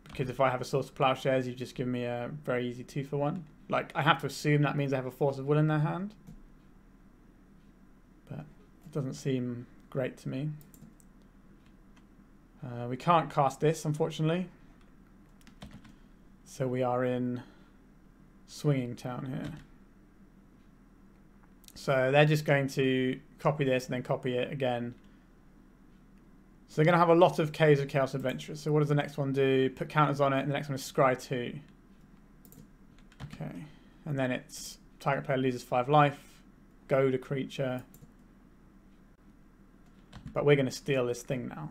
Because if I have a Source of Plowshares, you've just given me a very easy 2-for-1. Like, I have to assume that means they have a Force of Will in their hand. But it doesn't seem great to me. We can't cast this, unfortunately. So we are in Swinging Town here. So they're just going to copy this and then copy it again. So they're going to have a lot of Caves of Chaos Adventurers. So what does the next one do? Put counters on it, and the next one is Scry 2. Okay. And then it's target player loses 5 life. Goad a creature. But we're going to steal this thing now.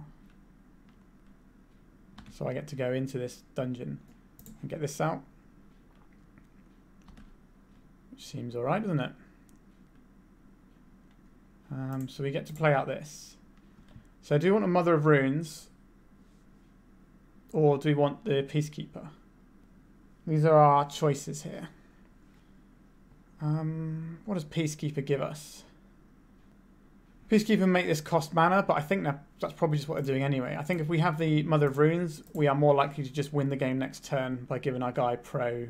So I get to go into this dungeon and get this out. Which seems alright, doesn't it? So we get to play out this. So do we want a Mother of Runes? Or do we want the Peacekeeper? These are our choices here. What does Peacekeeper give us? Peacekeeper make this cost mana, but I think that's probably just what they're doing anyway. I think if we have the Mother of Runes, we are more likely to just win the game next turn by giving our guy pro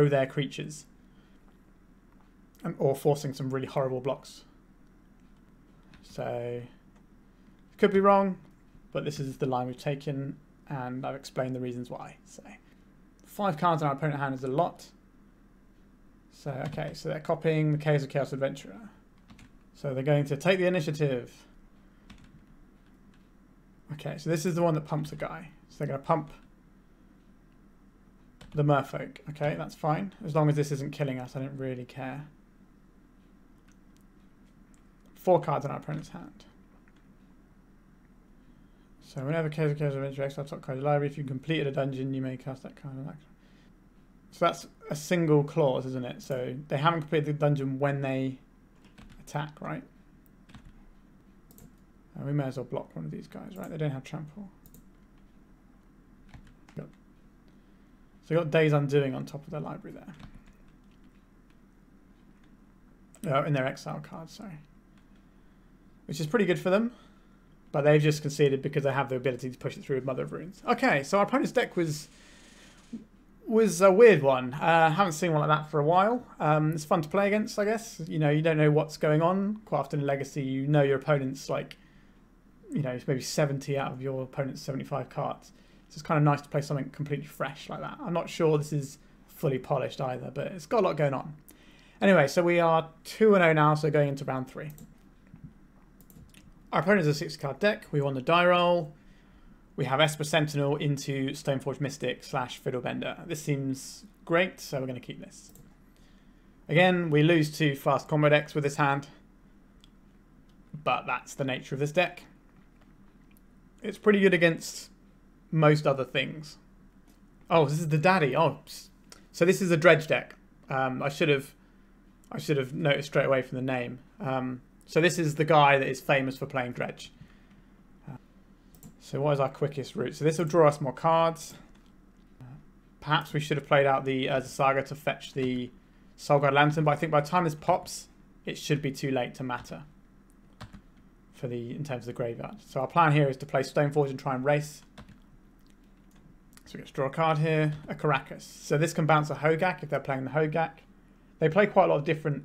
their creatures. Or forcing some really horrible blocks. So... could be wrong, but this is the line we've taken, and I've explained the reasons why. So, 5 cards in our opponent's hand is a lot. So, okay, so they're copying the Caves of Chaos Adventurer. So they're going to take the initiative. Okay, so this is the one that pumps a guy. So they're going to pump the Merfolk. Okay, that's fine. As long as this isn't killing us, I don't really care. 4 cards in our opponent's hand. So whenever Caves of Chaos Adventure exile top card of your library, if you completed a dungeon, you may cast that card. So that's a single clause, isn't it? So they haven't completed the dungeon when they attack, right? We may as well block one of these guys, right? They don't have trample. So they got Days Undoing on top of their library there. Oh, in their exile card, sorry. Which is pretty good for them. But they've just conceded because they have the ability to push it through with Mother of Runes. Okay, so our opponent's deck was was a weird one. Haven't seen one like that for a while. It's fun to play against, I guess. You know, you don't know what's going on. Quite often in Legacy, you know your opponent's like, you know, maybe 70 out of your opponent's 75 cards. So it's kind of nice to play something completely fresh like that. I'm not sure this is fully polished either, but it's got a lot going on. Anyway, so we are 2-0 now, so going into round 3. Our opponent is a 6-card deck. We won the die roll. We have Esper Sentinel into Stoneforge Mystic / Fiddlebender. This seems great, so we're going to keep this. Again, we lose to fast combo decks with this hand, but that's the nature of this deck. It's pretty good against most other things. Oh, this is the daddy. Oh, so this is a dredge deck. I should have noticed straight away from the name. So this is the guy that is famous for playing dredge. So what is our quickest route? So this will draw us more cards. Perhaps we should have played out the Saga to fetch the Soulguide Lantern, but I think by the time this pops, it should be too late to matter for in terms of the graveyard. So our plan here is to play Stoneforge and try and race. So we get to draw a card here, a Caracas. So this can bounce a Hogak if they're playing the Hogak. They play quite a lot of different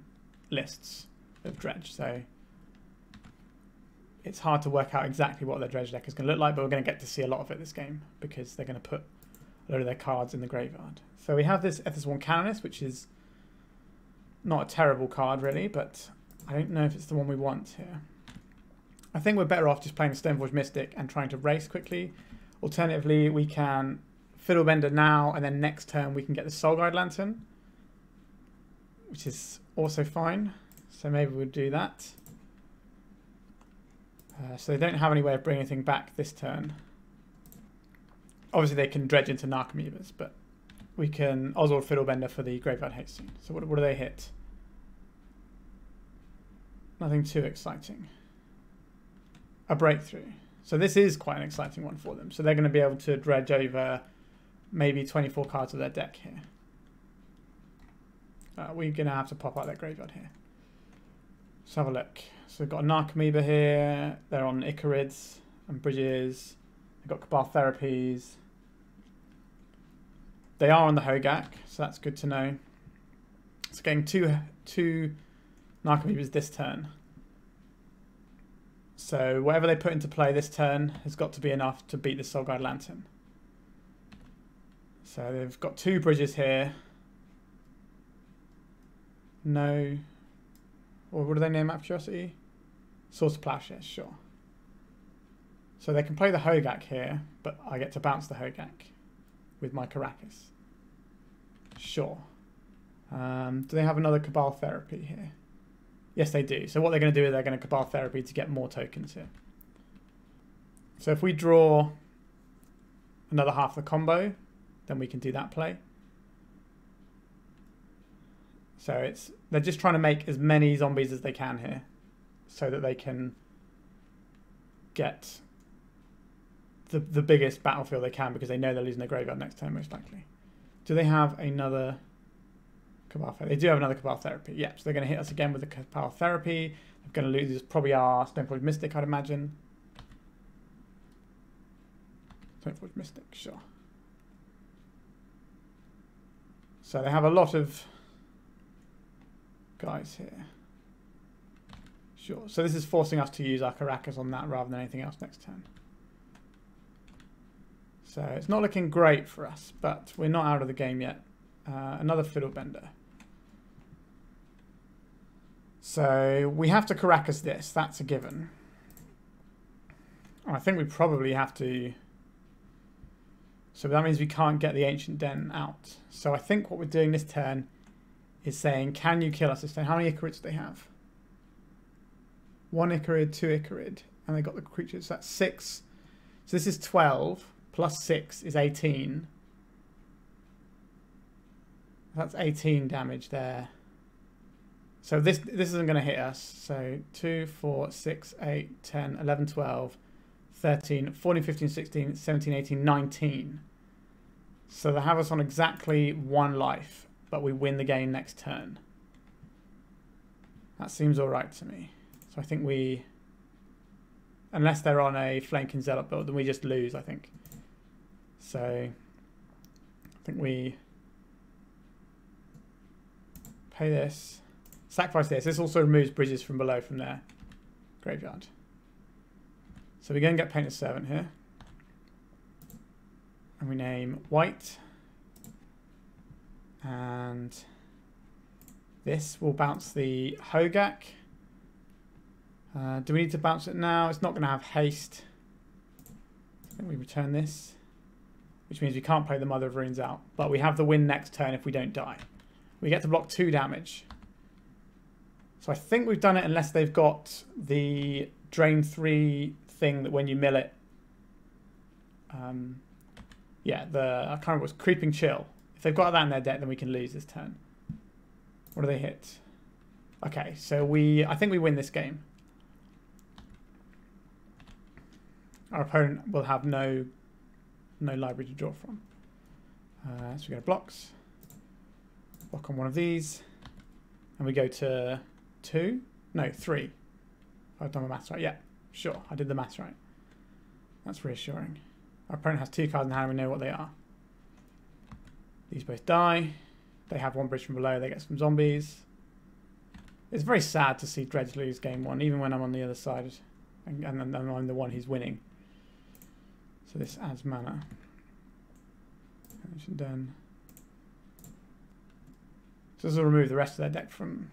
lists of dredge, so it's hard to work out exactly what their dredge deck is going to look like, but we're going to get to see a lot of it this game because they're going to put a load of their cards in the graveyard. So we have this Ethersworn Canonist, which is not a terrible card really, but I don't know if it's the one we want here. I think we're better off just playing Stoneforge Mystic and trying to race quickly. Alternatively, we can Fiddlebender now, and then next turn we can get the Soulguide Lantern, which is also fine. So maybe we'll do that. So they don't have any way of bringing anything back this turn. Obviously they can dredge into Narcomoebas, but we can Oswald Fiddlebender for the Graveyard Haste. So what do they hit? Nothing too exciting. A Breakthrough. So this is quite an exciting one for them. So they're going to be able to dredge over maybe 24 cards of their deck here. We're going to have to pop out their graveyard here. Let's have a look. So we've got a Narcomoeba here. They're on Icarids and Bridges. They've got Cabal Therapies. They are on the Hogak, so that's good to know. So getting two Narcomoebas this turn. So whatever they put into play this turn has got to be enough to beat the Soulguide Lantern. So they've got 2 Bridges here. No. Or what do they name out of curiosity? Source of Plowshare, sure. So they can play the Hogak here, but I get to bounce the Hogak with my Caracas. Sure. Do they have another Cabal Therapy here? Yes, they do. So what they're going to do is they're going to Cabal Therapy to get more tokens here. So if we draw another half the combo, then we can do that play. So they're just trying to make as many zombies as they can here so that they can get the biggest battlefield they can, because they know they're losing their graveyard next turn most likely. Do they have another Cabal Therapy? They do have another Cabal Therapy. Yep, so they're going to hit us again with the Cabal Therapy. They're going to lose probably our Stoneforge Mystic, I'd imagine. Stoneforge Mystic, sure. So they have a lot of guys here. Sure. So this is forcing us to use our Caracas on that rather than anything else next turn. So it's not looking great for us, but we're not out of the game yet. Another Fiddlebender. So we have to Caracas this. That's a given. I think we probably have to. So that means we can't get the Ancient Den out. So I think what we're doing this turn is saying, can you kill us this turn? How many Icarids do they have? 1 Icarid, 2 Icarid. And they got the creatures. So that's 6. So this is 12. Plus 6 is 18. That's 18 damage there. So this isn't going to hit us. So 2, 4, 6, 8, 10, 11, 12, 13, 14, 15, 16, 17, 18, 19. So they have us on exactly 1 life, but we win the game next turn. That seems alright to me. So I think we, unless they're on a Flanking Zealot build, then we just lose, I think. So I think we Pay this. Sacrifice this. This also removes bridges from below from their graveyard. So we go and get Painted Servant here. And we name white. And this will bounce the Hogak. Do we need to bounce it now? It's not going to have haste. I think we return this, which means we can't play the Mother of Runes out. But we have the win next turn if we don't die. We get to block 2 damage. So I think we've done it unless they've got the Drain 3 thing that when you mill it... yeah, I can't remember what's Creeping Chill. If they've got that in their deck, then we can lose this turn. What do they hit? Okay, so I think we win this game. Our opponent will have no library to draw from. So we go to blocks. Block on one of these. And we go to 2? No, 3. I've done my maths right. Yeah, sure. I did the maths right. That's reassuring. Our opponent has 2 cards in hand and we know what they are. These both die. They have 1 bridge from below. They get some zombies. It's very sad to see Dredge lose game 1, even when I'm on the other side. And I'm the one who's winning. So this adds mana. Done. So this will remove the rest of their deck from...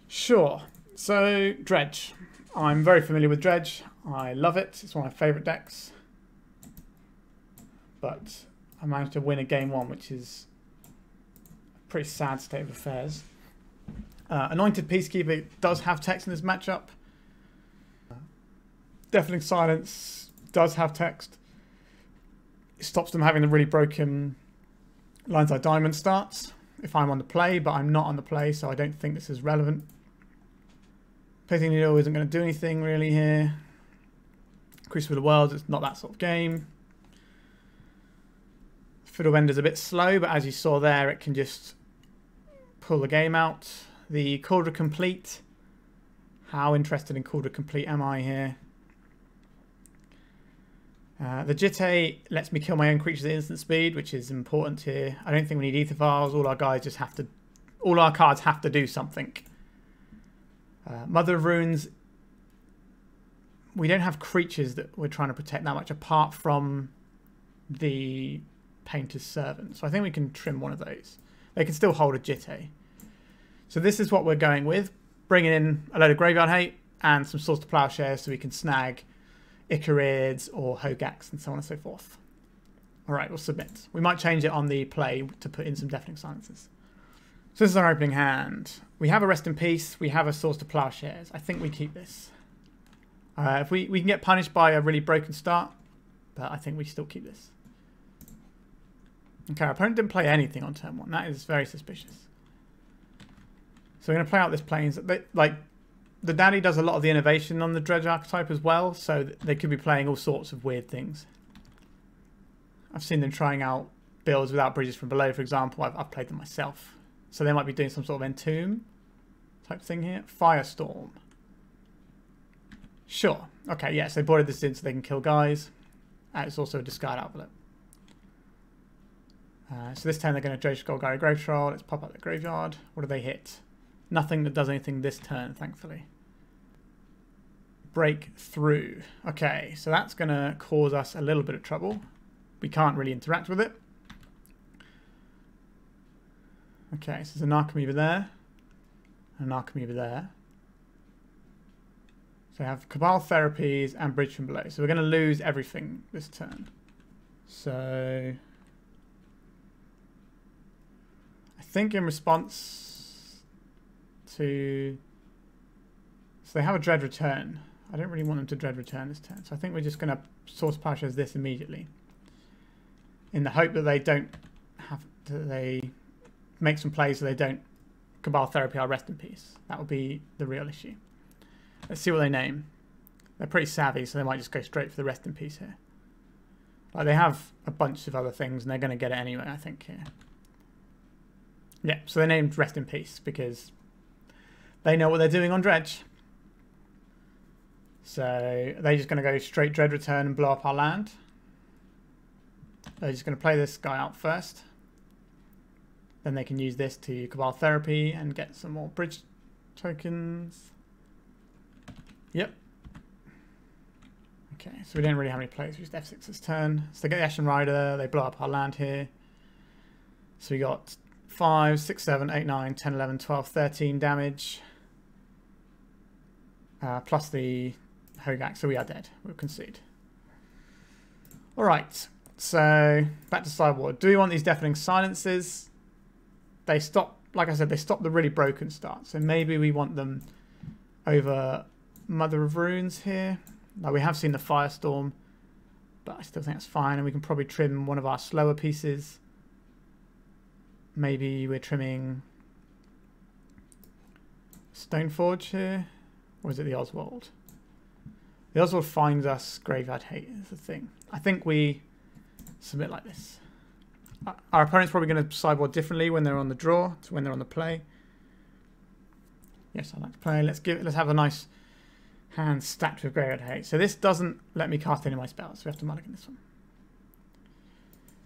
Sure. So, Dredge. I'm very familiar with Dredge. I love it. It's one of my favourite decks. But I managed to win a game 1, which is a pretty sad state of affairs. Anointed Peacekeeper does have text in this matchup. Deafening Silence does have text. It stops them having the really broken Lines Like Diamond starts if I'm on the play, but I'm not on the play, so I don't think this is relevant. Pithing Needle isn't going to do anything really here. Crucible of the Worlds, it's not that sort of game. Fiddlebender's a bit slow, but as you saw there, it can just pull the game out. The Cauldron Complete. How interested in Cauldron Complete am I here? The Jitte lets me kill my own creatures at instant speed, which is important here. I don't think we need Ether Vials. All our guys just have to... All our cards have to do something. Mother of Runes. We don't have creatures that we're trying to protect that much apart from the Painter's Servant. So I think we can trim one of those. They can still hold a Jitte. So this is what we're going with. Bringing in a load of Graveyard Hate and some Swords to Plowshares so we can snag Icarids or Hogaks and so on and so forth. Alright, we'll submit. We might change it on the play to put in some Deafening Silences. So this is our opening hand. We have a Rest in Peace. We have a Swords to Plowshares. I think we keep this. If we can get punished by a really broken start, but I think we still keep this. Okay, our opponent didn't play anything on turn 1. That is very suspicious. So we're going to play out this Plains. Like, the Daddy does a lot of the innovation on the Dredge archetype as well, so they could be playing all sorts of weird things. I've seen them trying out builds without bridges from below, for example. I've played them myself. So they might be doing some sort of Entomb type thing here. Firestorm. Sure. Okay, yes, they boarded this in so they can kill guys. It's also a discard outlet. So this turn they're going to Dredge Golgari Grave Troll. Let's pop out the graveyard. What do they hit? Nothing that does anything this turn, thankfully. Breakthrough. Okay, so that's going to cause us a little bit of trouble. We can't really interact with it. Okay, so there's an Archimever there. And an Archimever there. So I have Cabal Therapies and Bridge from Below. So we're going to lose everything this turn. So I think in response to... So they have a Dread Return. I don't really want them to Dread Return this turn. So I think we're just going to Source Plowshares this immediately. In the hope that they don't have to... They make some plays so they don't Cabal Therapy our Rest in Peace. That would be the real issue. Let's see what they name. They're pretty savvy, so they might just go straight for the Rest in Peace here. Like, they have a bunch of other things, and they're going to get it anyway, I think, here. Yeah, so they named Rest in Peace, because they know what they're doing on Dredge. So they're just going to go straight Dread Return and blow up our land. They're just going to play this guy out first. then they can use this to Cabal Therapy and get some more bridge tokens. Yep. Okay, so we don't really have any plays. We just F6's turn. So they get the Ashen Rider, they blow up our land here. So we got 5, 6, 7, 8, 9, 10, 11, 12, 13 damage. Plus the Hogak, so we are dead. We'll concede. Alright, so back to sideboard. Do we want these Deafening Silences? They stop, like I said, they stop the really broken start. So maybe we want them over Mother of Runes here. Now we have seen the Firestorm, but I still think that's fine. And we can probably trim one of our slower pieces. Maybe we're trimming StoneForge here. Or is it the Oswald? The Oswald finds us Graveyard Hate is the thing. I think we submit like this. Our opponent's probably going to sideboard differently when they're on the draw to when they're on the play. Yes, I like to play. Let's have a nice hand stacked with Graveyard Hate. So this doesn't let me cast any of my spells. So we have to mulligan this one.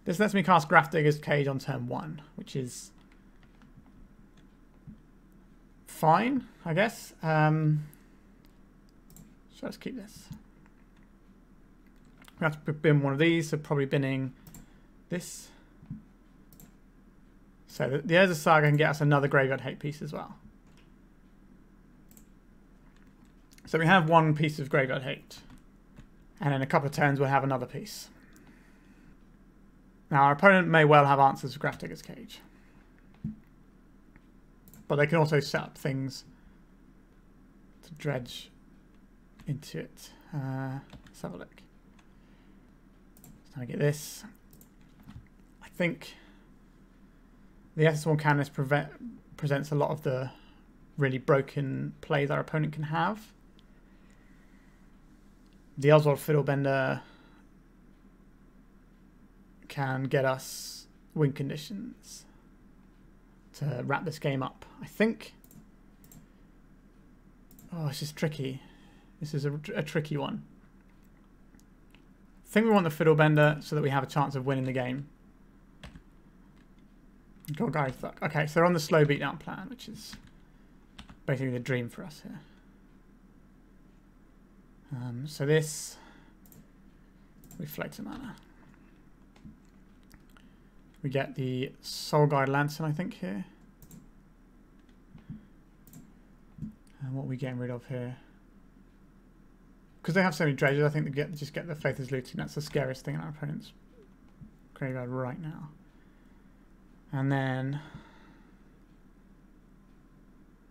This lets me cast Grafdigger's Cage on turn 1, which is fine, I guess. So let's keep this. We have to bin one of these, so probably binning this. So the Urza Saga can get us another Graveyard Hate piece as well. So we have one piece of Graveyard Hate. And in a couple of turns we'll have another piece. Now our opponent may well have answers for Grafdigger's Cage. But they can also set up things to dredge into it. Let's have a look. So I get this. I think the S1 Canonist presents a lot of the really broken plays our opponent can have. The Oswald Fiddlebender can get us win conditions to wrap this game up. I think. Oh, this is tricky. This is a tricky one. I think we want the Fiddlebender so that we have a chance of winning the game. Golgari Thuck. Okay, so they're on the slow beatdown plan, which is basically the dream for us here. So this, we Reflect a mana. We get the Soul Guide Lantern, I think, here. And what are we getting rid of here? Because they have so many dredges, I think they just get the Faithless Looting. That's the scariest thing in our opponent's graveyard right now. And then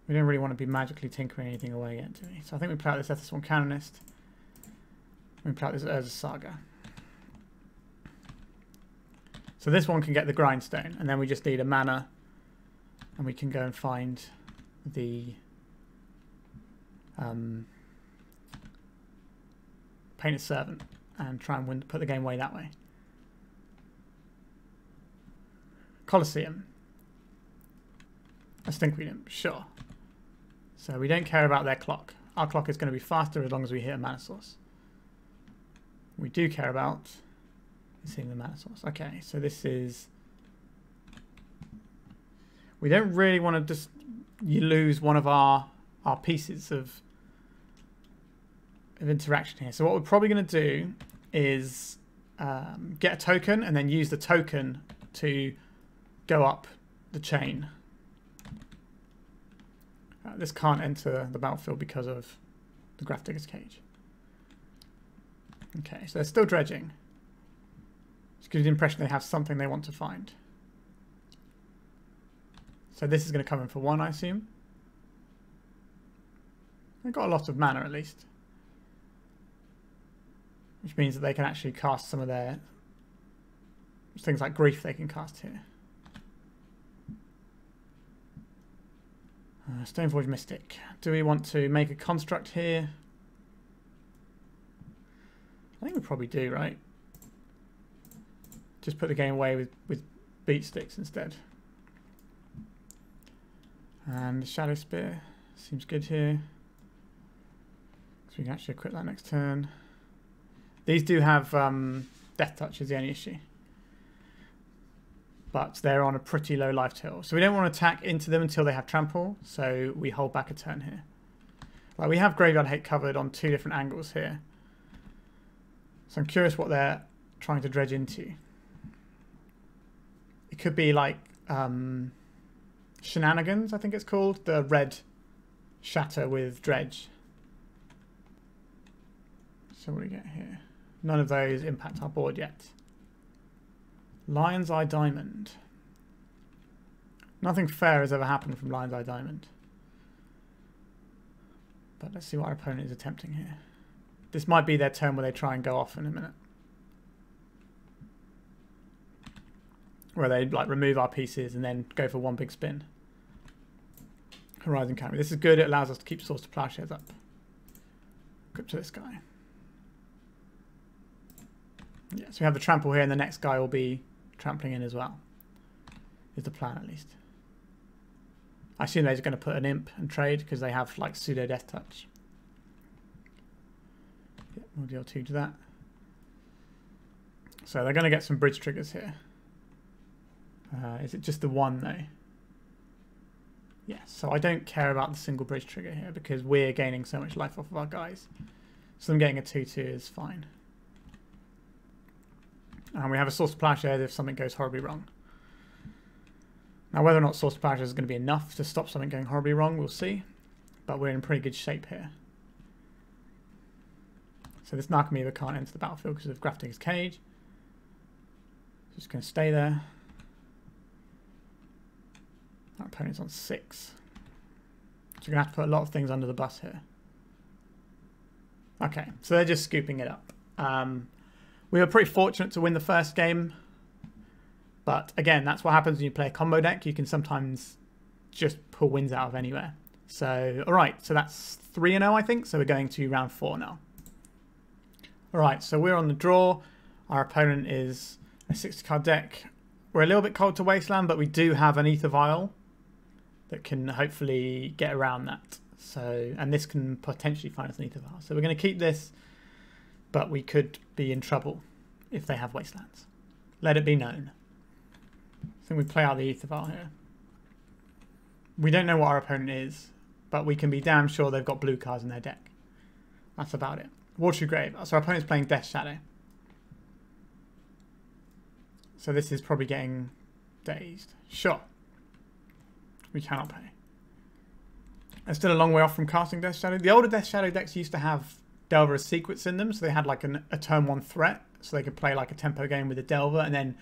we don't really want to be magically tinkering anything away yet, do we? So I think we play out this S1 Canonist. We play out this Urza Saga. So this one can get the Grindstone, and then we just need a mana, and we can go and find the Painted Servant and try and put the game away that way. Colosseum. A Stinkweed, sure. So we don't care about their clock. Our clock is going to be faster as long as we hit a mana source. We do care about seeing the mana source. Okay, so this is... We don't really want to just... You lose one of our pieces of interaction here. So what we're probably going to do is get a token and then use the token to go up the chain. This can't enter the battlefield because of the Grafdigger's Cage. Okay, so they're still dredging. Just gives the impression they have something they want to find. So this is going to come in for 1, I assume. They've got a lot of mana at least. Which means that they can actually cast some of their things like Grief they can cast here. Stoneforge Mystic. Do we want to make a construct here? I think we probably do, right? Just put the game away with beat sticks instead. And the Shadow Spear seems good here. So we can actually equip that next turn. These do have Death Touch is the only issue. but they're on a pretty low life total. So we don't want to attack into them until they have trample, so we hold back a turn here. Right, we have Graveyard Hate covered on 2 different angles here. So I'm curious what they're trying to dredge into. It could be like Shenanigans, I think it's called. The red shatter with dredge. So what do we get here? None of those impact our board yet. Lion's Eye Diamond. Nothing fair has ever happened from Lion's Eye Diamond. But let's see what our opponent is attempting here. This might be their turn where they try and go off in a minute. Where they like remove our pieces and then go for one big spin. Horizon Camera. This is good. It allows us to keep Swords to Plowshares up. Go up to this guy. Yeah, so we have the trample here, and the next guy will be trampling in as well. Is the plan, at least. I assume they're going to put an imp and trade because they have like pseudo death touch. Yeah, we'll deal 2 to that. So they're going to get some bridge triggers here. Is it just the one though? Yeah, so I don't care about the single bridge trigger here because we're gaining so much life off of our guys. So them getting a 2-2 is fine. And we have a Source of Plowshares if something goes horribly wrong. Now whether or not Source of Plowshares is going to be enough to stop something going horribly wrong, we'll see. But we're in pretty good shape here. So this Narcomoeba can't enter the battlefield because of Grafdigger's Cage. Just going to stay there. Our opponent's on 6. So we're going to have to put a lot of things under the bus here. Okay, so they're just scooping it up. We were pretty fortunate to win the first game. But again, that's what happens when you play a combo deck. You can sometimes just pull wins out of anywhere. So, alright, so that's 3-0, I think. So we're going to round 4 now. Alright, so we're on the draw. Our opponent is a 60-card deck. We're a little bit cold to Wasteland, but we do have an Ether Vial that can hopefully get around that. So, and this can potentially find us an Ether Vial. So we're going to keep this, but we could be in trouble if they have Wastelands. Let it be known. I think we play out the Ether Vial here. We don't know what our opponent is, but we can be damn sure they've got blue cards in their deck. That's about it. Watery Grave. So our opponent's playing Death Shadow. So this is probably getting dazed. Sure. We cannot pay. It's still a long way off from casting Death Shadow. The older Death Shadow decks used to have Delver as secrets in them, so they had like a turn 1 threat, so they could play like a tempo game with the Delver, and then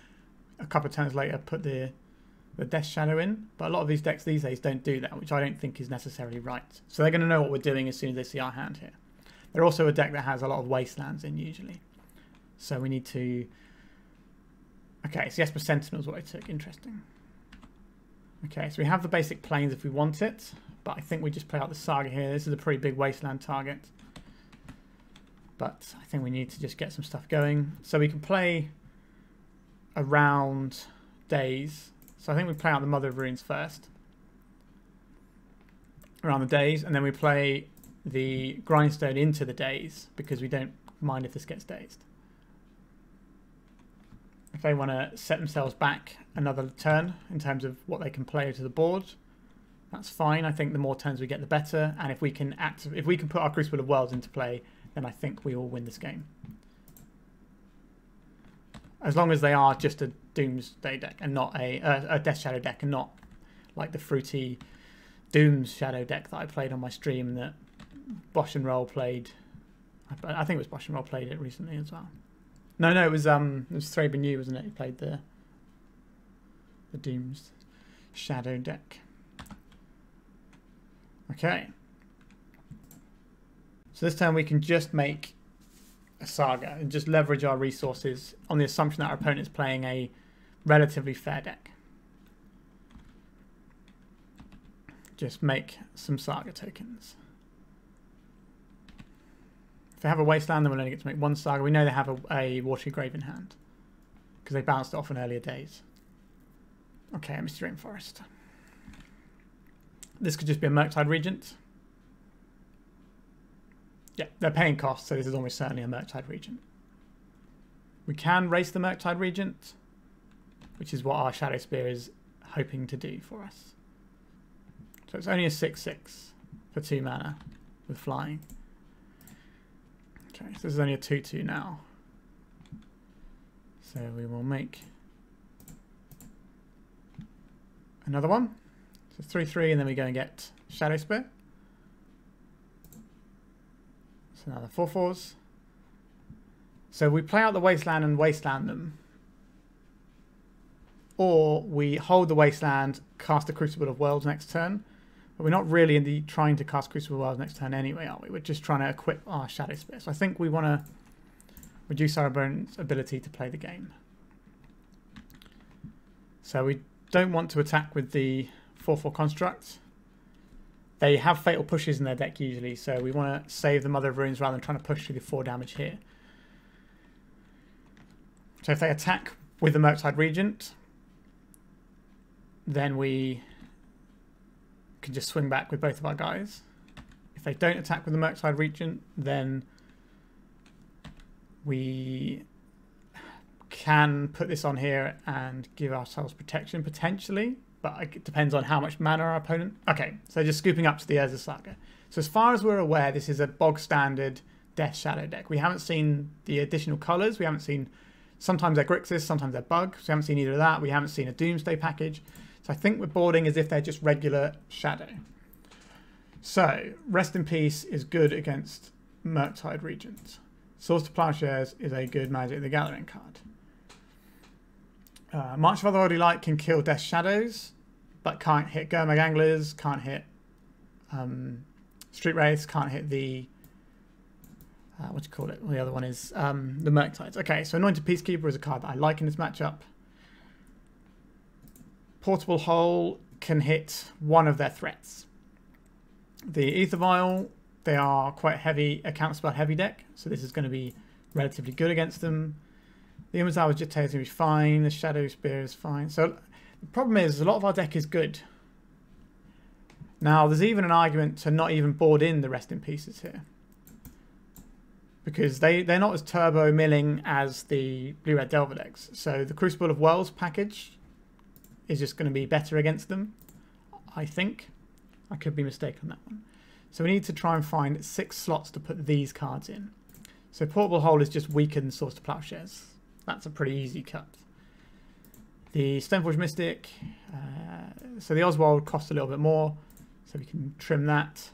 a couple of turns later put the Death Shadow in. But a lot of these decks these days don't do that, which I don't think is necessarily right. So they're going to know what we're doing as soon as they see our hand here. They're also a deck that has a lot of Wastelands in usually. So we need to... Okay, so Esper Sentinel is what I took. Interesting. Okay, so we have the basic planes if we want it, but I think we just play out the Saga here. This is a pretty big Wasteland target. But I think we need to just get some stuff going. So we can play around Days. So I think we play out the Mother of Runes first. Around the Days, and then we play the Grindstone into the Days, because we don't mind if this gets dazed. If they want to set themselves back another turn in terms of what they can play to the board, that's fine. I think the more turns we get, the better. And if we can put our Crucible of Worlds into play, then I think we will win this game. As long as they are just a Doomsday deck and not a Death Shadow deck, and not like the fruity Doom's Shadow deck that I played on my stream that Bosch and Roll played. I think it was Bosch and Roll played it recently as well. No, it was Thraben New, wasn't it? He played the Doom's Shadow deck. Okay. So this time we can just make a Saga and just leverage our resources on the assumption that our opponent is playing a relatively fair deck. Just make some Saga tokens. If they have a Wasteland, then we'll only get to make 1 Saga. We know they have a Watery Grave in hand because they bounced it off in earlier days. Okay, Misty Rainforest. This could just be a Murktide Regent. Yeah, they're paying costs, so this is almost certainly a Murktide Regent. We can race the Murktide Regent. which is what our Shadow Spear is hoping to do for us. So it's only a 6/6 for 2 mana with flying. Okay, so this is only a 2/2 now. So we will make another one. So 3/3, and then we go and get Shadow Spear. So now the 4/4s. So we play out the Wasteland and Wasteland them. Or we hold the Wasteland, cast a Crucible of Worlds next turn. But we're not really trying to cast Crucible of Worlds next turn anyway, are we? We're just trying to equip our Shadow Spear. So I think we want to reduce our opponent's ability to play the game. So we don't want to attack with the 4/4 construct. They have fatal pushes in their deck usually, so we want to save the Mother of Runes rather than trying to push through the 4 damage here. So if they attack with the Murktide Regent, then we can just swing back with both of our guys. If they don't attack with the Murktide Regent, then we can put this on here and give ourselves protection potentially, but it depends on how much mana our opponent... Okay, so just scooping up to the Urza Saga. So as far as we're aware, this is a bog standard Death Shadow deck. We haven't seen the additional colours. We haven't seen... Sometimes they're Grixis, sometimes they're Bug. So we haven't seen either of that. We haven't seen a Doomsday package. So I think we're boarding as if they're just regular Shadow. So Rest in Peace is good against Murktide Regent. Swords to Plowshares is a good Magic the Gathering card. March of Otherworldly Light can kill Death Shadows, but can't hit Gurmag Anglers, can't hit Street Wraiths, can't hit the... what do you call it? Well, the other one is the Murktides. Okay, so Anointed Peacekeeper is a card that I like in this matchup. Portable Hole can hit one of their threats. The Ether Vial, they are quite heavy, a counterspell heavy deck, so this is going to be relatively good against them. The Umezawa Jitte is going to be fine, the Shadow Spear is fine. So the problem is, a lot of our deck is good. Now, there's even an argument to not even board in the Rest in Pieces here, because they're not as turbo milling as the Blue-Red Delver decks. So the Crucible of Worlds package is just going to be better against them, I think. I could be mistaken on that one. So we need to try and find 6 slots to put these cards in. So Portable Hole is just weakened Swords to Plowshares. That's a pretty easy cut. The Stoneforge Mystic, so the Oswald costs a little bit more, so we can trim that.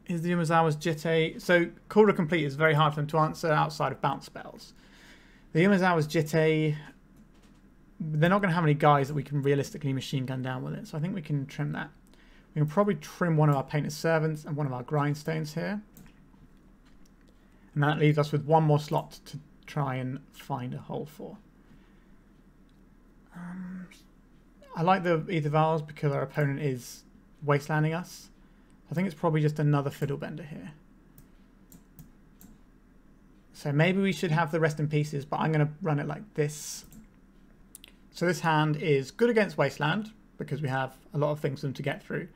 Is the Umezawa's Jitte... So Call to Complete is very hard for them to answer outside of bounce spells. The Umezawa's Jitte... They're not going to have any guys that we can realistically machine gun down with it, so I think we can trim that. We can probably trim one of our Painted Servants and one of our Grindstones here. And that leaves us with one more slot to try and find a hole for. I like the Ether Vials because our opponent is wastelanding us. I think it's probably just another Fiddlebender here. So maybe we should have the Rest in Pieces, but I'm going to run it like this. So this hand is good against Wasteland, because we have a lot of things for them to get through.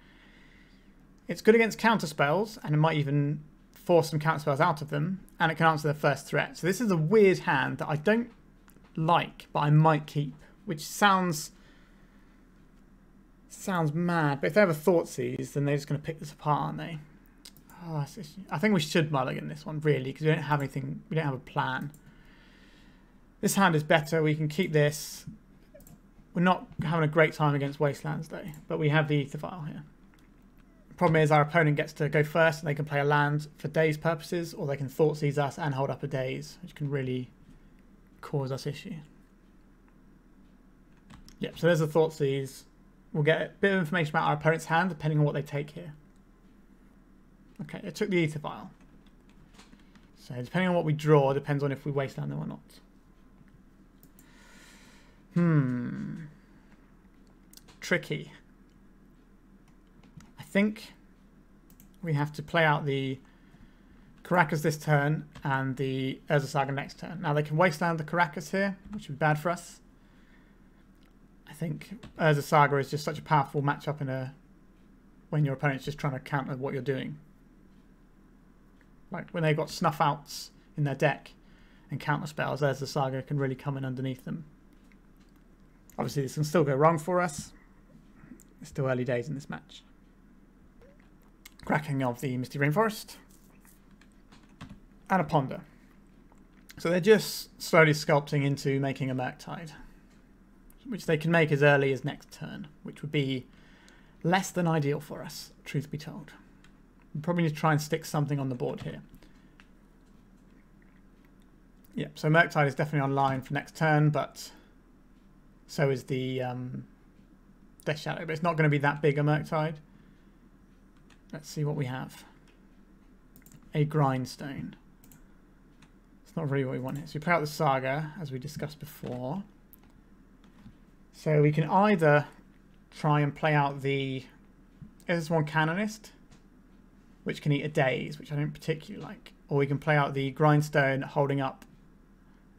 It's good against counter spells, and it might even force some counter spells out of them, and it can answer their first threat. So this is a weird hand that I don't like, but I might keep, which sounds mad. But if they have a Thoughtseize, then they're just going to pick this apart, aren't they? Oh, I think we should mulligan this one, really, because we don't have anything. We don't have a plan. This hand is better. We can keep this. We're not having a great time against Wastelands, though, but we have the Ether Vial here. The problem is our opponent gets to go first, and they can play a land for Daze purposes, or they can Thoughtseize us and hold up a Daze, which can really cause us issue. Yep, so there's a Thoughtseize. We'll get a bit of information about our opponent's hand, depending on what they take here. Okay, it took the Ether Vial. So depending on what we draw, depends on if we Wasteland them or not. Tricky. I think we have to play out the Karakas this turn and the Urza Saga next turn. Now they can Wasteland the Karakas here, which would be bad for us. I think Urza Saga is just such a powerful matchup when your opponent's just trying to counter what you're doing. Like when they've got snuff outs in their deck and counter spells, Urza Saga can really come in underneath them. Obviously, this can still go wrong for us. It's still early days in this match. Cracking of the Misty Rainforest. And a Ponder. So they're just slowly sculpting into making a Murktide, which they can make as early as next turn, which would be less than ideal for us, truth be told. We probably need to try and stick something on the board here. Yep, so Murktide is definitely online for next turn, but so is the Death Shadow, but it's not going to be that big a Murktide. Let's see what we have. A Grindstone. It's not really what we want here. So we play out the Saga, as we discussed before. So we can either try and play out the S1 Canonist, which can eat a Daze, which I don't particularly like. Or we can play out the Grindstone holding up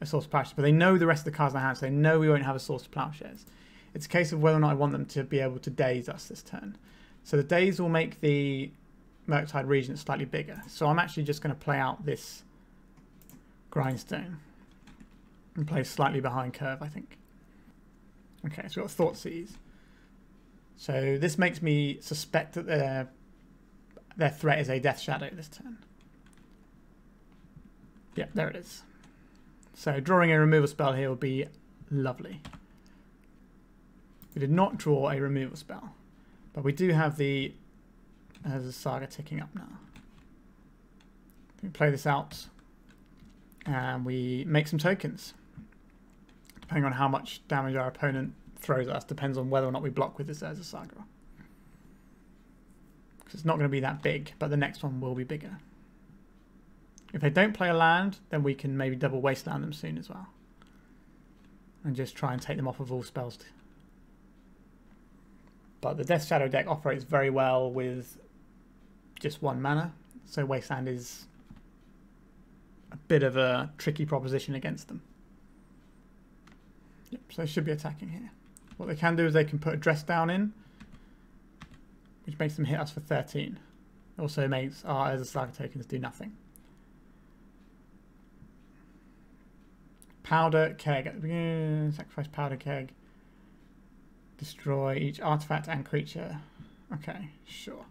a Source of Plowshares. But they know the rest of the cards in their hand, so they know we won't have a Source of Plowshares. It's a case of whether or not I want them to be able to Daze us this turn. So the Daze will make the Murktide region slightly bigger. So I'm actually just going to play out this Grindstone and play slightly behind curve, I think. Okay, so we've got Thoughtseize. So this makes me suspect that their threat is a Death Shadow this turn. Yeah, there it is. So drawing a removal spell here would be lovely. We did not draw a removal spell, but we do have the Saga ticking up now. We play this out and we make some tokens. Depending on how much damage our opponent throws at us, depends on whether or not we block with this Saga. Because it's not going to be that big, but the next one will be bigger. If they don't play a land, then we can maybe double wasteland them soon as well. And just try and take them off of all spells. But the Death Shadow deck operates very well with just 1 mana, so wasteland is a bit of a tricky proposition against them. Yep, so they should be attacking here. What they can do is they can put a Dress Down in, which makes them hit us for 13. Also makes our Urza Saga tokens do nothing. Powder Keg at the beginning, sacrifice Powder Keg. Destroy each artifact and creature. Okay, sure.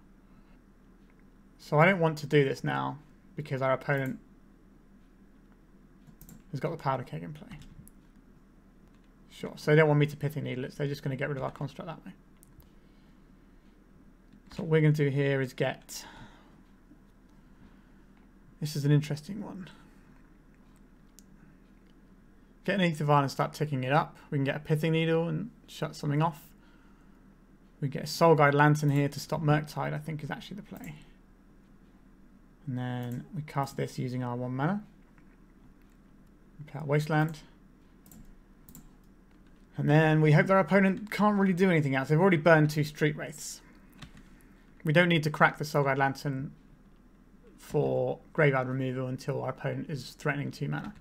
So I don't want to do this now because our opponent has got the Powder Keg in play. Sure, so they don't want me to Pithing Needle it, so they're just going to get rid of our construct that way. So what we're going to do here is get... This is an interesting one. Get an Aether Vial and start ticking it up. We can get a Pithing Needle and shut something off. We get a Soul Guide Lantern here to stop Murktide, I think is actually the play. And then we cast this using our 1 mana. We play out Wasteland. And then we hope that our opponent can't really do anything else. They've already burned 2 Street Wraiths. We don't need to crack the Soul Guide Lantern for graveyard removal until our opponent is threatening 2 mana.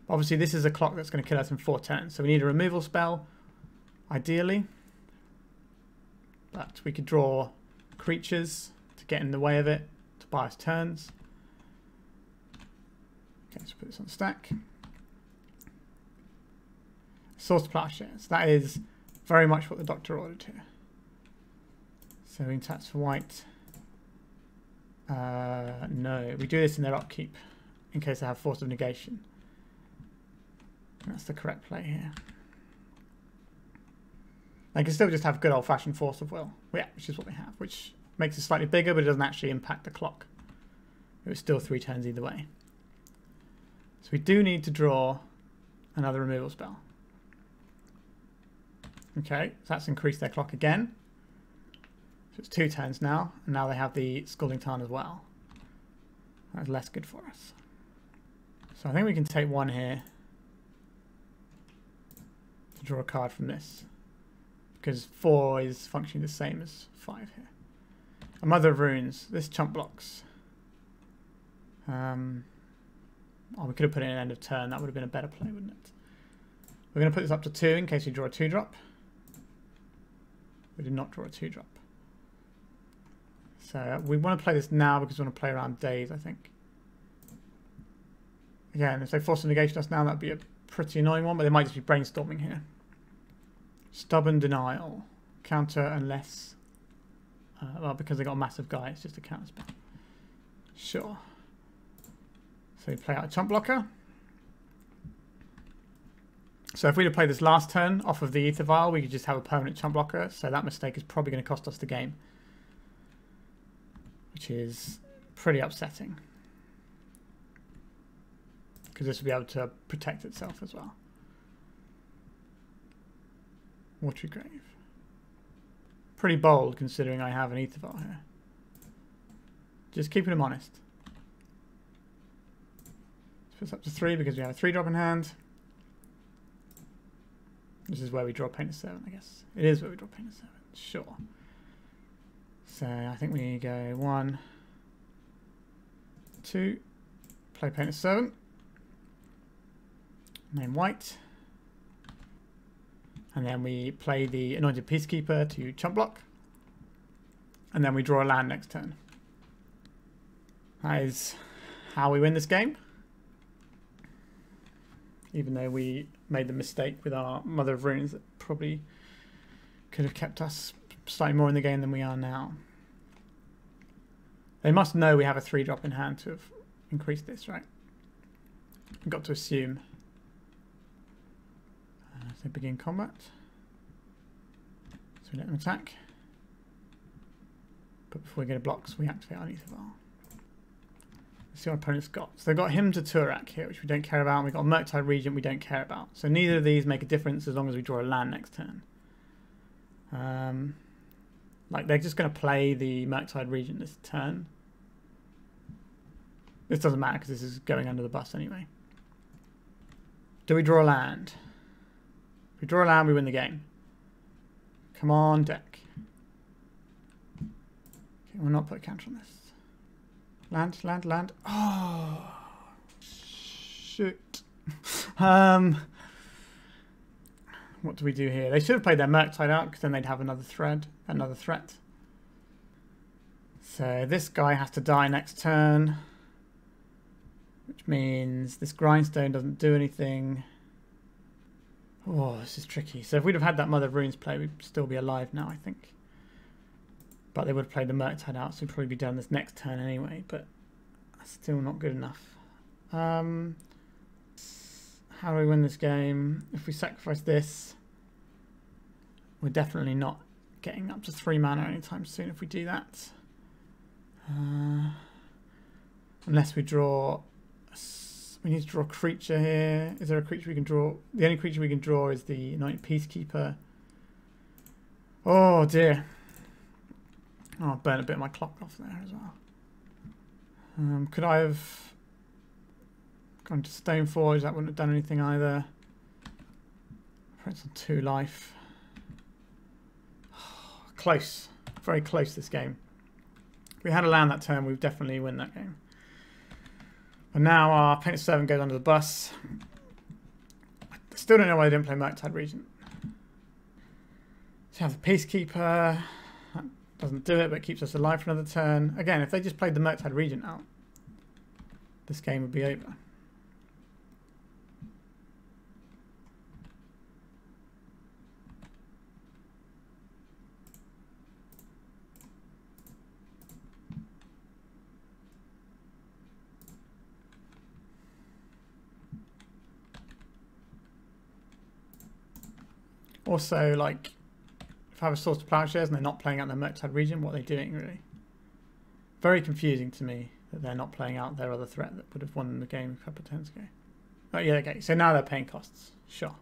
Obviously, this is a clock that's going to kill us in 4 turns, so we need a removal spell, ideally. But we could draw creatures to get in the way of it, to buy us turns. Okay, let's put this on the stack. Source of Plowshares. That is very much what the Doctor ordered here. So we can tax for white. No, we do this in their upkeep, in case they have Force of Negation. That's the correct play here. They can still just have good old-fashioned Force of Will, yeah, which is what we have, which makes it slightly bigger, but it doesn't actually impact the clock. It was still 3 turns either way. So we do need to draw another removal spell. Okay, so that's increased their clock again. So it's 2 turns now, and now they have the Scalding Tarn as well. That's less good for us. So I think we can take 1 here to draw a card from this, because 4 is functioning the same as 5 here. A Mother of Runes. This chump blocks. Oh, we could have put in an end of turn. That would have been a better play, wouldn't it? We're going to put this up to 2 in case we draw a 2-drop. We did not draw a 2-drop. So we want to play this now because we want to play around Daze, I think. Again, if they force a negation us now, that'd be a pretty annoying one, but they might just be brainstorming here. Stubborn Denial. Counter unless... well, because they got a massive guy, it's just a counter spell. Sure. So we play out a chump blocker. So if we'd have played this last turn off of the Ether Vial, we could just have a permanent chump blocker. So that mistake is probably going to cost us the game, which is pretty upsetting, because this will be able to protect itself as well. Watery Grave. Pretty bold considering I have an Ether Vial here. Just keeping them honest. Let's put up to 3 because we have a 3-drop in hand. This is where we draw Painted Servant, I guess. It is where we draw Painted Servant, sure. So I think we go 1, 2, play Painted Servant, name white, and then we play the Anointed Peacekeeper to chump block, and then we draw a land next turn. That is how we win this game. Even though we made the mistake with our Mother of Runes that probably could have kept us slightly more in the game than we are now. They must know we have a 3-drop in hand to have increased this, right? We've got to assume. So begin combat. So we let them attack. But before we go to blocks, we activate our Ether Vial. Let's see what our opponent's got. So they've got him to Turak here, which we don't care about. We've got a Murktide Regent we don't care about. So neither of these make a difference as long as we draw a land next turn. Like they're just going to play the Murktide Regent this turn. This doesn't matter because this is going under the bus anyway. Do we draw a land? If we draw a land, we win the game. Come on, deck. Okay, we'll not put a counter on this. Land, land, land. Oh, shoot. What do we do here? They should have played their Murktide out because then they'd have another threat. So this guy has to die next turn, which means this Grindstone doesn't do anything. Oh, this is tricky. So if we'd have had that Mother of Runes play, we'd still be alive now, I think. But they would have played the Murktide out, so we'd probably be done this next turn anyway, but that's still not good enough. How do we win this game? If we sacrifice this, we're definitely not getting up to 3 mana anytime soon if we do that. Unless we draw... We need to draw a creature here. Is there a creature we can draw? The only creature we can draw is the Anointed Peacekeeper. Oh dear. Oh, I burned a bit of my clock off there as well. Could I have gone to Stoneforge? That wouldn't have done anything either. It's on 2 life. Close. Very close this game. If we had a land that turn, we'd definitely win that game. But now our Painted Servant goes under the bus. I still don't know why I didn't play Murktide Regent. So have the Peacekeeper. That doesn't do it, but it keeps us alive for another turn. Again, if they just played the Murktide Regent out, this game would be over. Also, like, if I have a Source to Plowshares and they're not playing out their Murktide Regent, what are they doing, really? Very confusing to me that they're not playing out their other threat that would have won the game a couple of turns ago. Oh, yeah, okay. So now they're paying costs. Sure.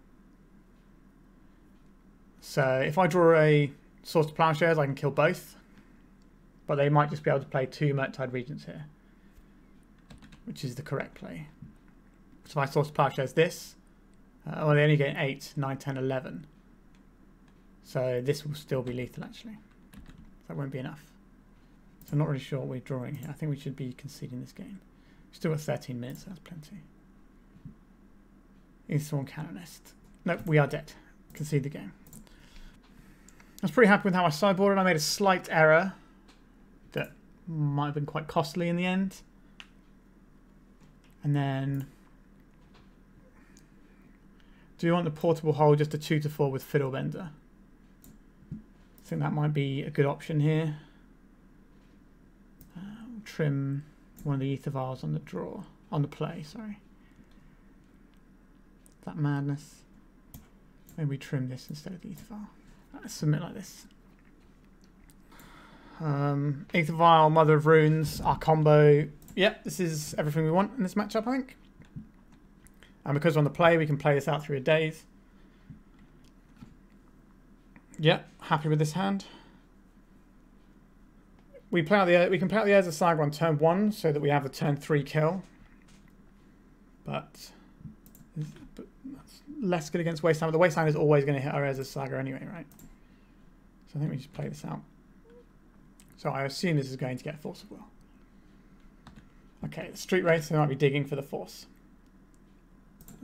So if I draw a Source to Plowshares, I can kill both. But they might just be able to play 2 Murktide Regents here, which is the correct play. So if I Source to Plowshares this, well, they only get 8, 9, 10, 11. So this will still be lethal, actually. That won't be enough. So I'm not really sure what we're drawing here. I think we should be conceding this game. We've still got 13 minutes, so that's plenty. Eastbourne Canonist. Nope, we are dead. Concede the game. I was pretty happy with how I sideboarded. I made a slight error that might have been quite costly in the end. And then... do you want the portable hole just to 2-4 with Fiddlebender? I think that might be a good option here. Trim one of the ether vials on the draw, on the play, sorry. That madness. Maybe trim this instead of the ether vial. Let's submit like this. Ether vial, Mother of Runes, our combo. Yep, this is everything we want in this matchup, I think. And because we're on the play, we can play this out through a daze. Yep, happy with this hand. We can play out the Heirs of Saga on turn 1 so that we have a turn 3 kill. But that's less good against Wasteland. But the Wasteland is always going to hit our Heirs of Saga anyway, right? So I think we just play this out. So I assume this is going to get Force of Will. Okay, the Street Racer might be digging for the Force.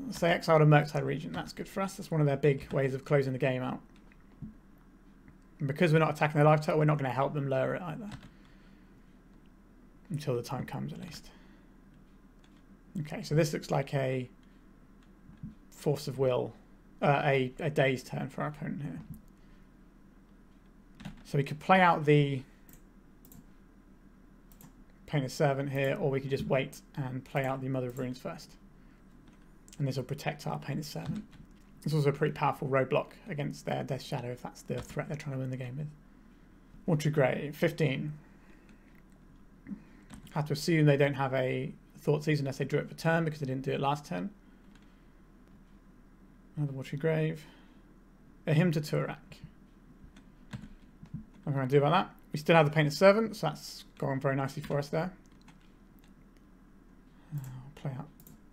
Let's say exile to Murktide region. That's good for us. That's one of their big ways of closing the game out. And because we're not attacking their life total, we're not going to help them lower it either. Until the time comes, at least. Okay, so this looks like a Force of Will, a day's turn for our opponent here. So we could play out the Painted Servant here, or we could just wait and play out the Mother of Runes first. And this will protect our Painted Servant. It's also a pretty powerful roadblock against their Death Shadow if that's the threat they're trying to win the game with. Watery Grave, 15. Have to assume they don't have a Thoughtseize unless they drew it per turn because they didn't do it last turn. Another Watery Grave. A Hymn to Turak. What am I going to do about that? We still have the Painted Servant, so that's going very nicely for us there. I'll play out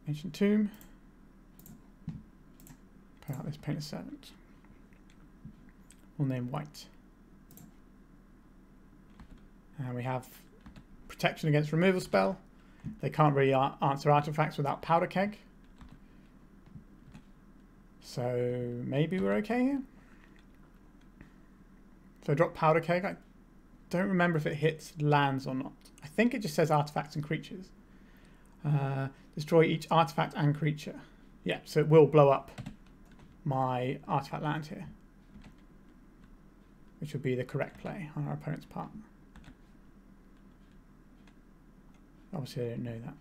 Ancient Tomb. Play out this Painted Servant. We'll name White. And we have protection against removal spell. They can't really answer artifacts without Powder Keg. So maybe we're okay here. So drop Powder Keg. I don't remember if it hits lands or not. I think it just says artifacts and creatures. Destroy each artifact and creature. Yeah, so it will blow up my artifact land here. Which would be the correct play on our opponent's part. Obviously I don't know that.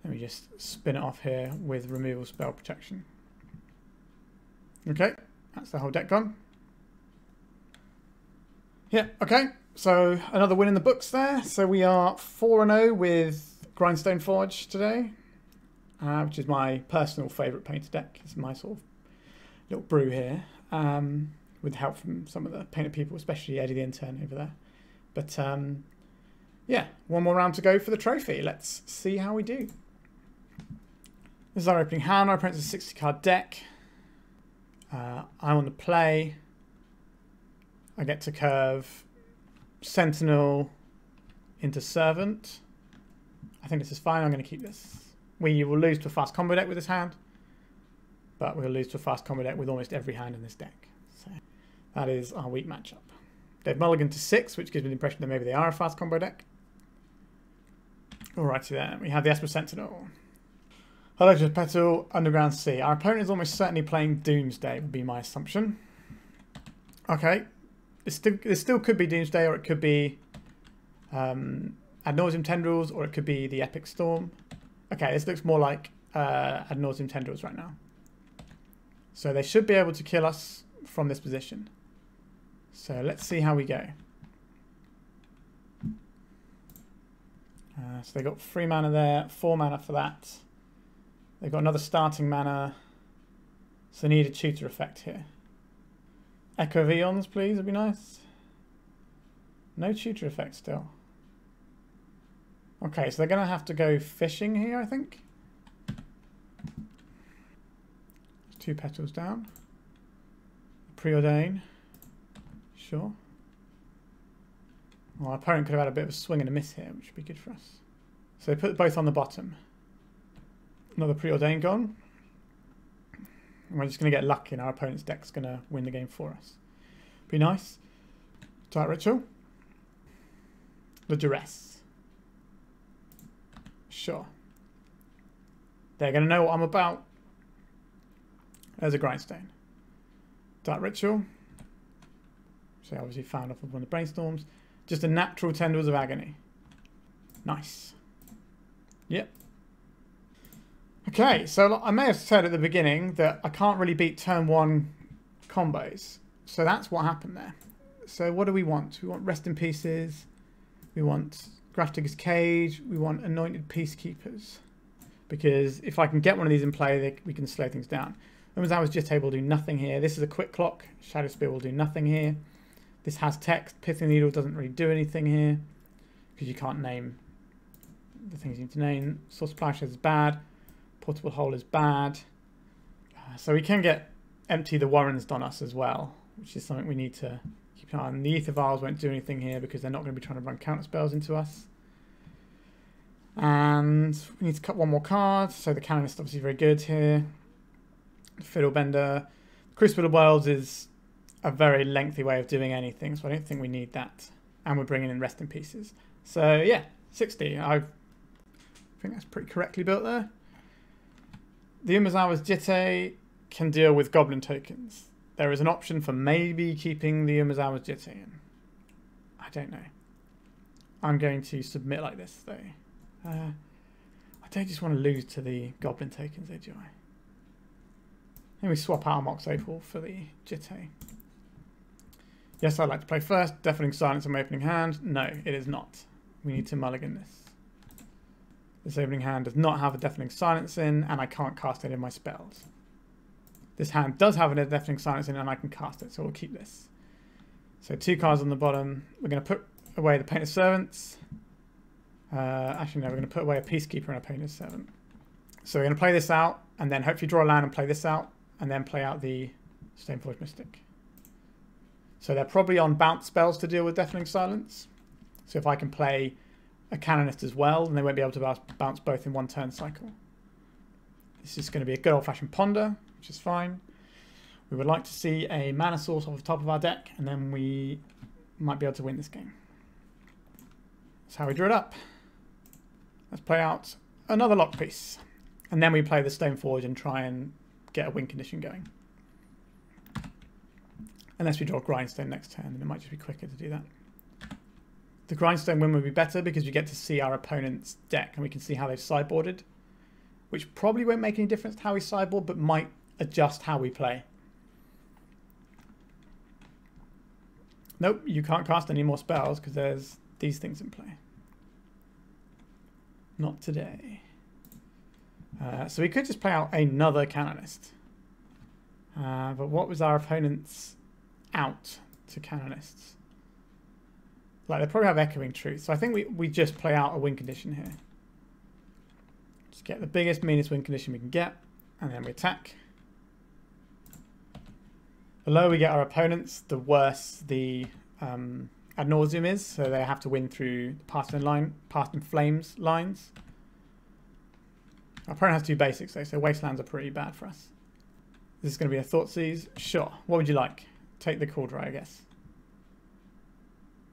Let me just spin it off here with removal spell protection. Okay, that's the whole deck gone. Yeah, okay, so another win in the books there. So we are 4-0 with GrindStoneForge today, which is my personal favourite painted deck. It's my sort of little brew here, with help from some of the painted people, especially Eddie the intern over there. But yeah, one more round to go for the trophy. Let's see how we do. This is our opening hand. Our opponent's a 60 card deck. I'm on the play. I get to curve Sentinel into Servant. I think this is fine. I'm going to keep this. We will lose to a fast combo deck with this hand, but we'll lose to a fast combo deck with almost every hand in this deck. So that is our weak matchup. They've mulliganed to 6, which gives me the impression that maybe they are a fast combo deck. Alrighty then, we have the Esper Sentinel. Hello, Petal, Underground Sea. Our opponent is almost certainly playing Doomsday, would be my assumption. Okay, this still could be Doomsday, or it could be Ad Nauseam Tendrils, or it could be the Epic Storm. Okay, this looks more like Ad Nauseam Tendrils right now. So they should be able to kill us from this position. So let's see how we go. So they got 3 mana there, 4 mana for that. They've got another starting mana. So they need a tutor effect here. Echo of Eons, please, would be nice. No tutor effect still. Okay, so they're going to have to go fishing here, I think. 2 petals down. Preordain. Sure. Well, our opponent could have had a bit of a swing and a miss here, which would be good for us. So they put both on the bottom. Another Preordain gone. And we're just going to get lucky and our opponent's deck's going to win the game for us. Be nice. Dark Ritual. The Duress. Sure. They're going to know what I'm about. There's a Grindstone. Dark Ritual. So obviously found off of one of the brainstorms. Just a natural Tendrils of Agony. Nice. Yep. Okay, so I may have said at the beginning that I can't really beat turn 1 combos. So that's what happened there. So what do we want? We want Rest in Pieces. We want Grafdigger's Cage. We want Anointed Peacekeepers. Because if I can get one of these in play, we can slow things down. Umazawa's Jitte will do nothing here. This is a quick clock. Shadow Spear will do nothing here. This has text. Pithing Needle doesn't really do anything here. Because you can't name the things you need to name. Source Splash is bad. Portable Hole is bad. So we can get Empty the Warrens on us as well, which is something we need to keep an eye on. The Ether Vials won't do anything here because they're not going to be trying to run counter spells into us. And we need to cut one more card. So the Canonist is obviously very good here. Fiddlebender. Crucible of Worlds is a very lengthy way of doing anything, so I don't think we need that. And we're bringing in Rest in Pieces. So yeah, 60. I think that's pretty correctly built there. The Umazawa's Jitte can deal with Goblin tokens. There is an option for maybe keeping the Umazawa's Jitte in. I don't know. I'm going to submit like this though. I don't just want to lose to the Goblin tokens, do I? Then we swap out Mox Opal for the Jitte. Yes, I'd like to play first. Deafening Silence on my opening hand. No, it is not. We need to mulligan this. This opening hand does not have a Deafening Silence in, and I can't cast any of my spells. This hand does have a Deafening Silence in, and I can cast it, so we'll keep this. So 2 cards on the bottom. We're going to put away the Painted Servants. Actually, no, we're going to put away a Peacekeeper and a Painted Servant. So we're going to play this out, and then hopefully draw a land and play this out, and then play out the Stoneforge Mystic. So they're probably on bounce spells to deal with Deafening Silence. So if I can play a Canonist as well, then they won't be able to bounce both in one turn cycle. This is going to be a good old-fashioned Ponder, which is fine. We would like to see a mana source off the top of our deck, and then we might be able to win this game. That's how we drew it up. Let's play out another lock piece. And then we play the Stoneforge and try and get a win condition going. Unless we draw Grindstone next turn, then it might just be quicker to do that. The Grindstone win would be better because we get to see our opponent's deck and we can see how they've sideboarded, which probably won't make any difference to how we sideboard, but might adjust how we play. Nope, you can't cast any more spells because there's these things in play. Not today. So we could just play out another Canonist. But what was our opponent's out to Canonists? Like, they probably have Echoing Truth. So I think we just play out a win condition here. Just get the biggest, meanest win condition we can get. And then we attack. The lower we get our opponents, the worse the ad nauseum is. So they have to win through the Past in Flames lines. Our opponent has 2 basics though, so Wastelands are pretty bad for us. This is going to be a Thoughtseize. Sure. What would you like? Take the Cauldron, I guess.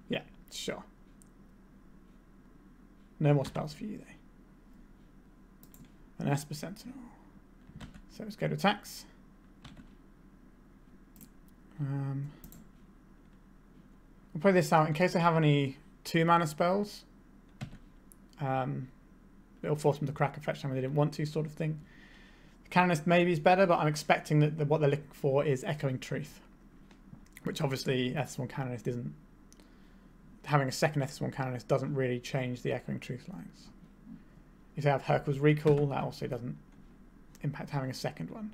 Yeah, sure. No more spells for you, though. An Esper Sentinel. So let's go to attacks. We'll play this out in case I have any 2 mana spells. It'll force them to crack a fetch time when they didn't want to, sort of thing. The Canonist maybe is better, but I'm expecting that what they're looking for is Echoing Truth, which obviously S1 Canonist isn't. Having a second S1 Canonist doesn't really change the Echoing Truth lines. If they have Hercule's Recall, that also doesn't impact having a second one.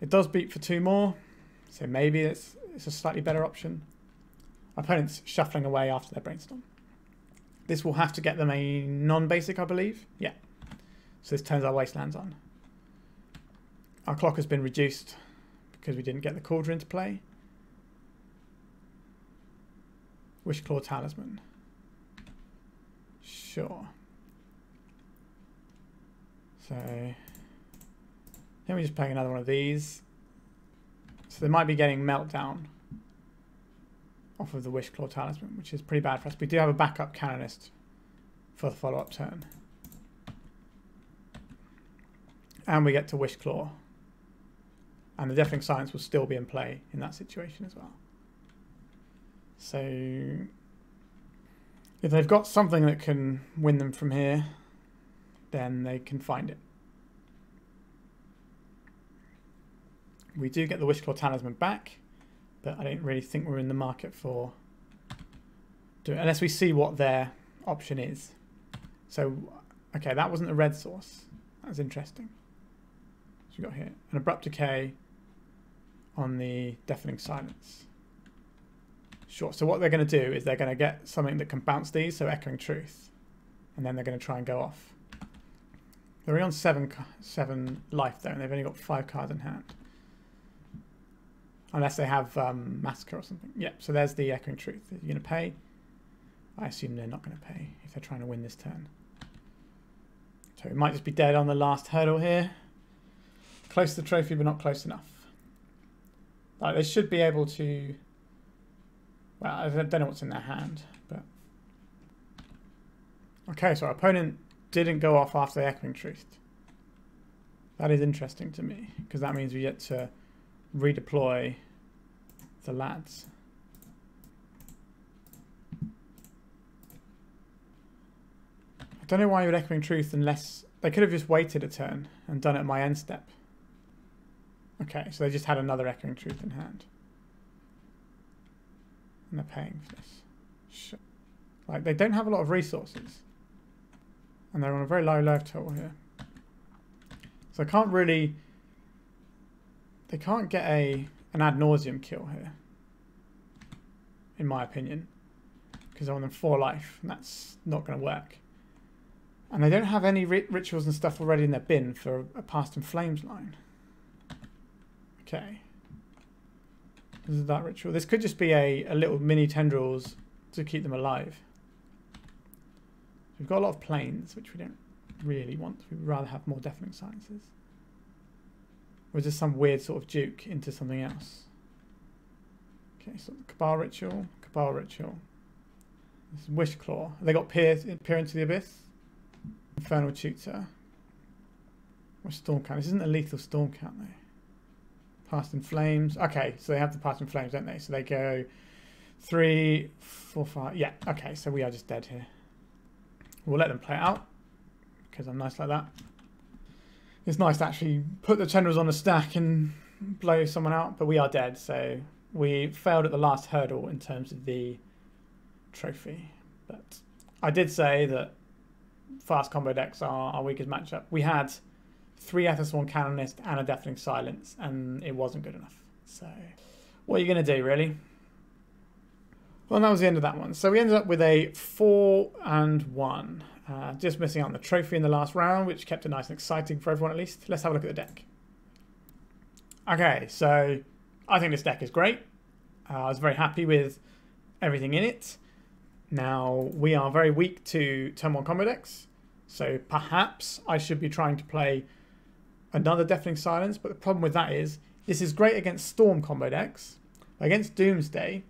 It does beat for 2 more, so maybe it's a slightly better option. Our opponent's shuffling away after their Brainstorm. This will have to get them a non-basic, I believe. Yeah. So this turns our Wastelands on. Our clock has been reduced because we didn't get the Cauldron into play. Wishclaw Talisman. Sure. So then we're just playing another one of these. So they might be getting Meltdown off of the Wishclaw Talisman, which is pretty bad for us. We do have a backup Canonist for the follow-up turn. And we get to Wishclaw And the Deafening Silence will still be in play in that situation as well. So if they've got something that can win them from here, then they can find it. We do get the Wishclaw Talisman back, but I don't really think we're in the market for doing it, unless we see what their option is. So, okay, that wasn't a red source. That was interesting. So we got here an Abrupt Decay on the Deafening Silence. Sure, so what they're going to do is they're going to get something that can bounce these, so Echoing Truth. And then they're going to try and go off. They're only on 7 life though, and they've only got 5 cards in hand. Unless they have Massacre or something. Yep, so there's the Echoing Truth. Are you going to pay? I assume they're not going to pay if they're trying to win this turn. So it might just be dead on the last hurdle here. Close to the trophy, but not close enough. Like, they should be able to... Well, I don't know what's in their hand, but... Okay, so our opponent didn't go off after the Echoing Truth. That is interesting to me, because that means we get to redeploy the lads. I don't know why you would Echoing Truth unless... They could have just waited a turn and done it at my end step. Okay, so they just had another Echoing Truth in hand. And they're paying for this. Like, they don't have a lot of resources. And they're on a very low life total here. So I can't really... They can't get an ad nauseum kill here. In my opinion. Because they're on them 4 life. And that's not going to work. And they don't have any rituals and stuff already in their bin for a Past in Flames line. Okay. This is that ritual. This could just be a little mini tendrils to keep them alive. We've got a lot of planes, which we don't really want. We'd rather have more Deafening Silences. Or is this some weird sort of duke into something else? Okay, so Cabal Ritual, Cabal Ritual. This is Wishclaw. They got Peer into the Abyss. Infernal Tutor. Or Stormcount. This isn't a lethal Stormcount though. Past in Flames. Okay, so they have the Past in Flames, don't they? So they go 3, 4, 5. Yeah, okay, so we are just dead here. We'll let them play it out because I'm nice like that. It's nice to actually put the tendrils on the stack and blow someone out, but we are dead, so we failed at the last hurdle in terms of the trophy. But I did say that fast combo decks are our weakest matchup. We had 3 Aethersworn Canonist and a Deafening Silence, and it wasn't good enough. So what are you going to do, really? Well, that was the end of that one. So we ended up with a 4-1. Just missing out on the trophy in the last round, which kept it nice and exciting for everyone at least. Let's have a look at the deck. Okay, so I think this deck is great. I was very happy with everything in it. Now, we are very weak to turn 1 combo decks. So perhaps I should be trying to play another Deafening Silence. But the problem with that is, this is great against Storm combo decks. Against Doomsday,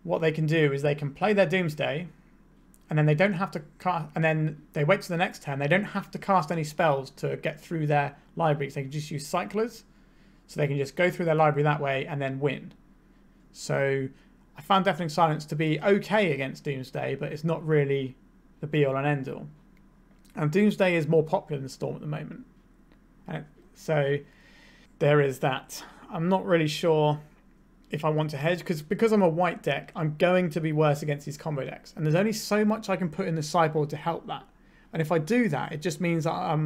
what they can do is they can play their Doomsday, and then they don't have to cast, and then they wait to the next turn. They don't have to cast any spells to get through their libraries. They can just use Cyclers, so they can just go through their library that way and then win. So I found Deafening Silence to be okay against Doomsday, but it's not really the be-all and end-all. And Doomsday is more popular than Storm at the moment. So there is that. I'm not really sure if I want to hedge, because I'm a white deck, I'm going to be worse against these combo decks. And there's only so much I can put in the sideboard to help that. And if I do that, it just means that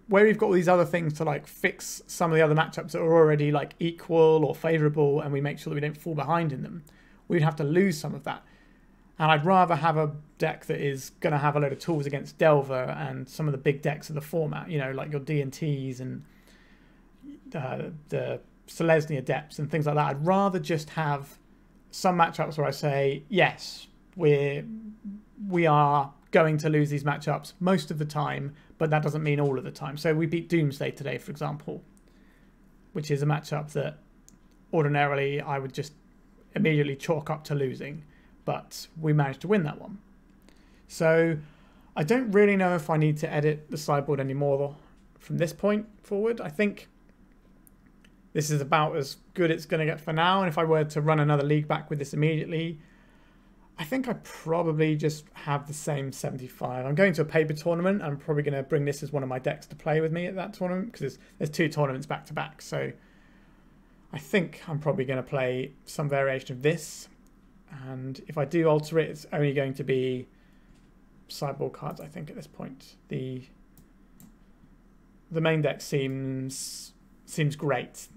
where we've got all these other things to like fix some of the other matchups that are already like equal or favourable, and we make sure that we don't fall behind in them, we'd have to lose some of that. And I'd rather have a deck that is going to have a load of tools against Delver and some of the big decks of the format, you know, like your D&Ts and the Selesnya Adepts and things like that. I'd rather just have some matchups where I say, yes, we are going to lose these matchups most of the time, but that doesn't mean all of the time. So we beat Doomsday today, for example, which is a matchup that ordinarily I would just immediately chalk up to losing, but we managed to win that one. So I don't really know if I need to edit the sideboard anymore from this point forward. I think This is about as good it's going to get for now. And if I were to run another league back with this immediately, I think I probably just have the same 75. I'm going to a paper tournament. I'm probably going to bring this as one of my decks to play with me at that tournament because there's 2 tournaments back to back. So I think I'm probably going to play some variation of this. And if I do alter it, it's only going to be sideboard cards, I think, at this point. The main deck seems great.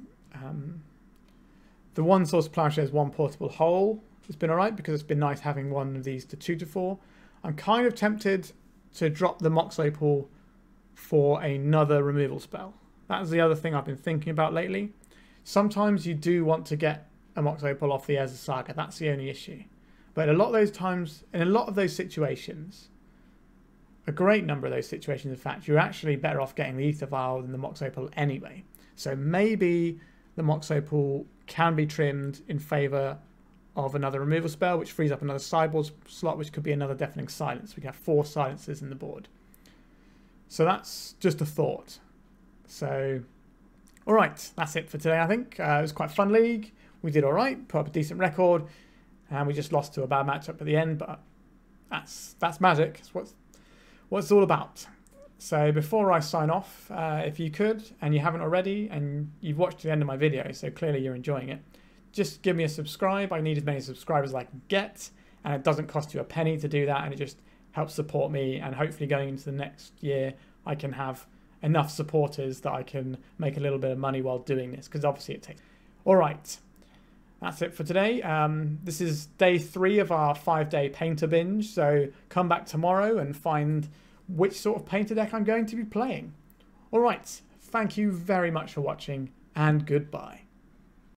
The one source plowshares, one portable hole has been alright because it's been nice having one of these to 2 to 4. I'm kind of tempted to drop the Mox Opal for another removal spell. That's the other thing I've been thinking about lately. Sometimes you do want to get a Mox Opal off the Ezra Saga. That's the only issue. But a lot of those times, in a lot of those situations, a great number of those situations, in fact, you're actually better off getting the Ether Vial than the Mox Opal anyway. So maybe the Mox Opal can be trimmed in favour of another removal spell, which frees up another sideboard slot, which could be another Deafening Silence. We can have 4 silences in the board. So that's just a thought. So, all right, that's it for today, I think. It was quite a fun league. We did all right, put up a decent record, and we just lost to a bad matchup at the end, but that's magic. It's what it's all about. So before I sign off, if you could, and you haven't already, and you've watched the end of my video, so clearly you're enjoying it, just give me a subscribe. I need as many subscribers as I can get, and it doesn't cost you a penny to do that, and it just helps support me, and hopefully going into the next year, I can have enough supporters that I can make a little bit of money while doing this, because obviously it takes... All right, that's it for today. This is day 3 of our 5-day painter binge, so come back tomorrow and find which sort of painter deck I'm going to be playing. All right, thank you very much for watching, and goodbye.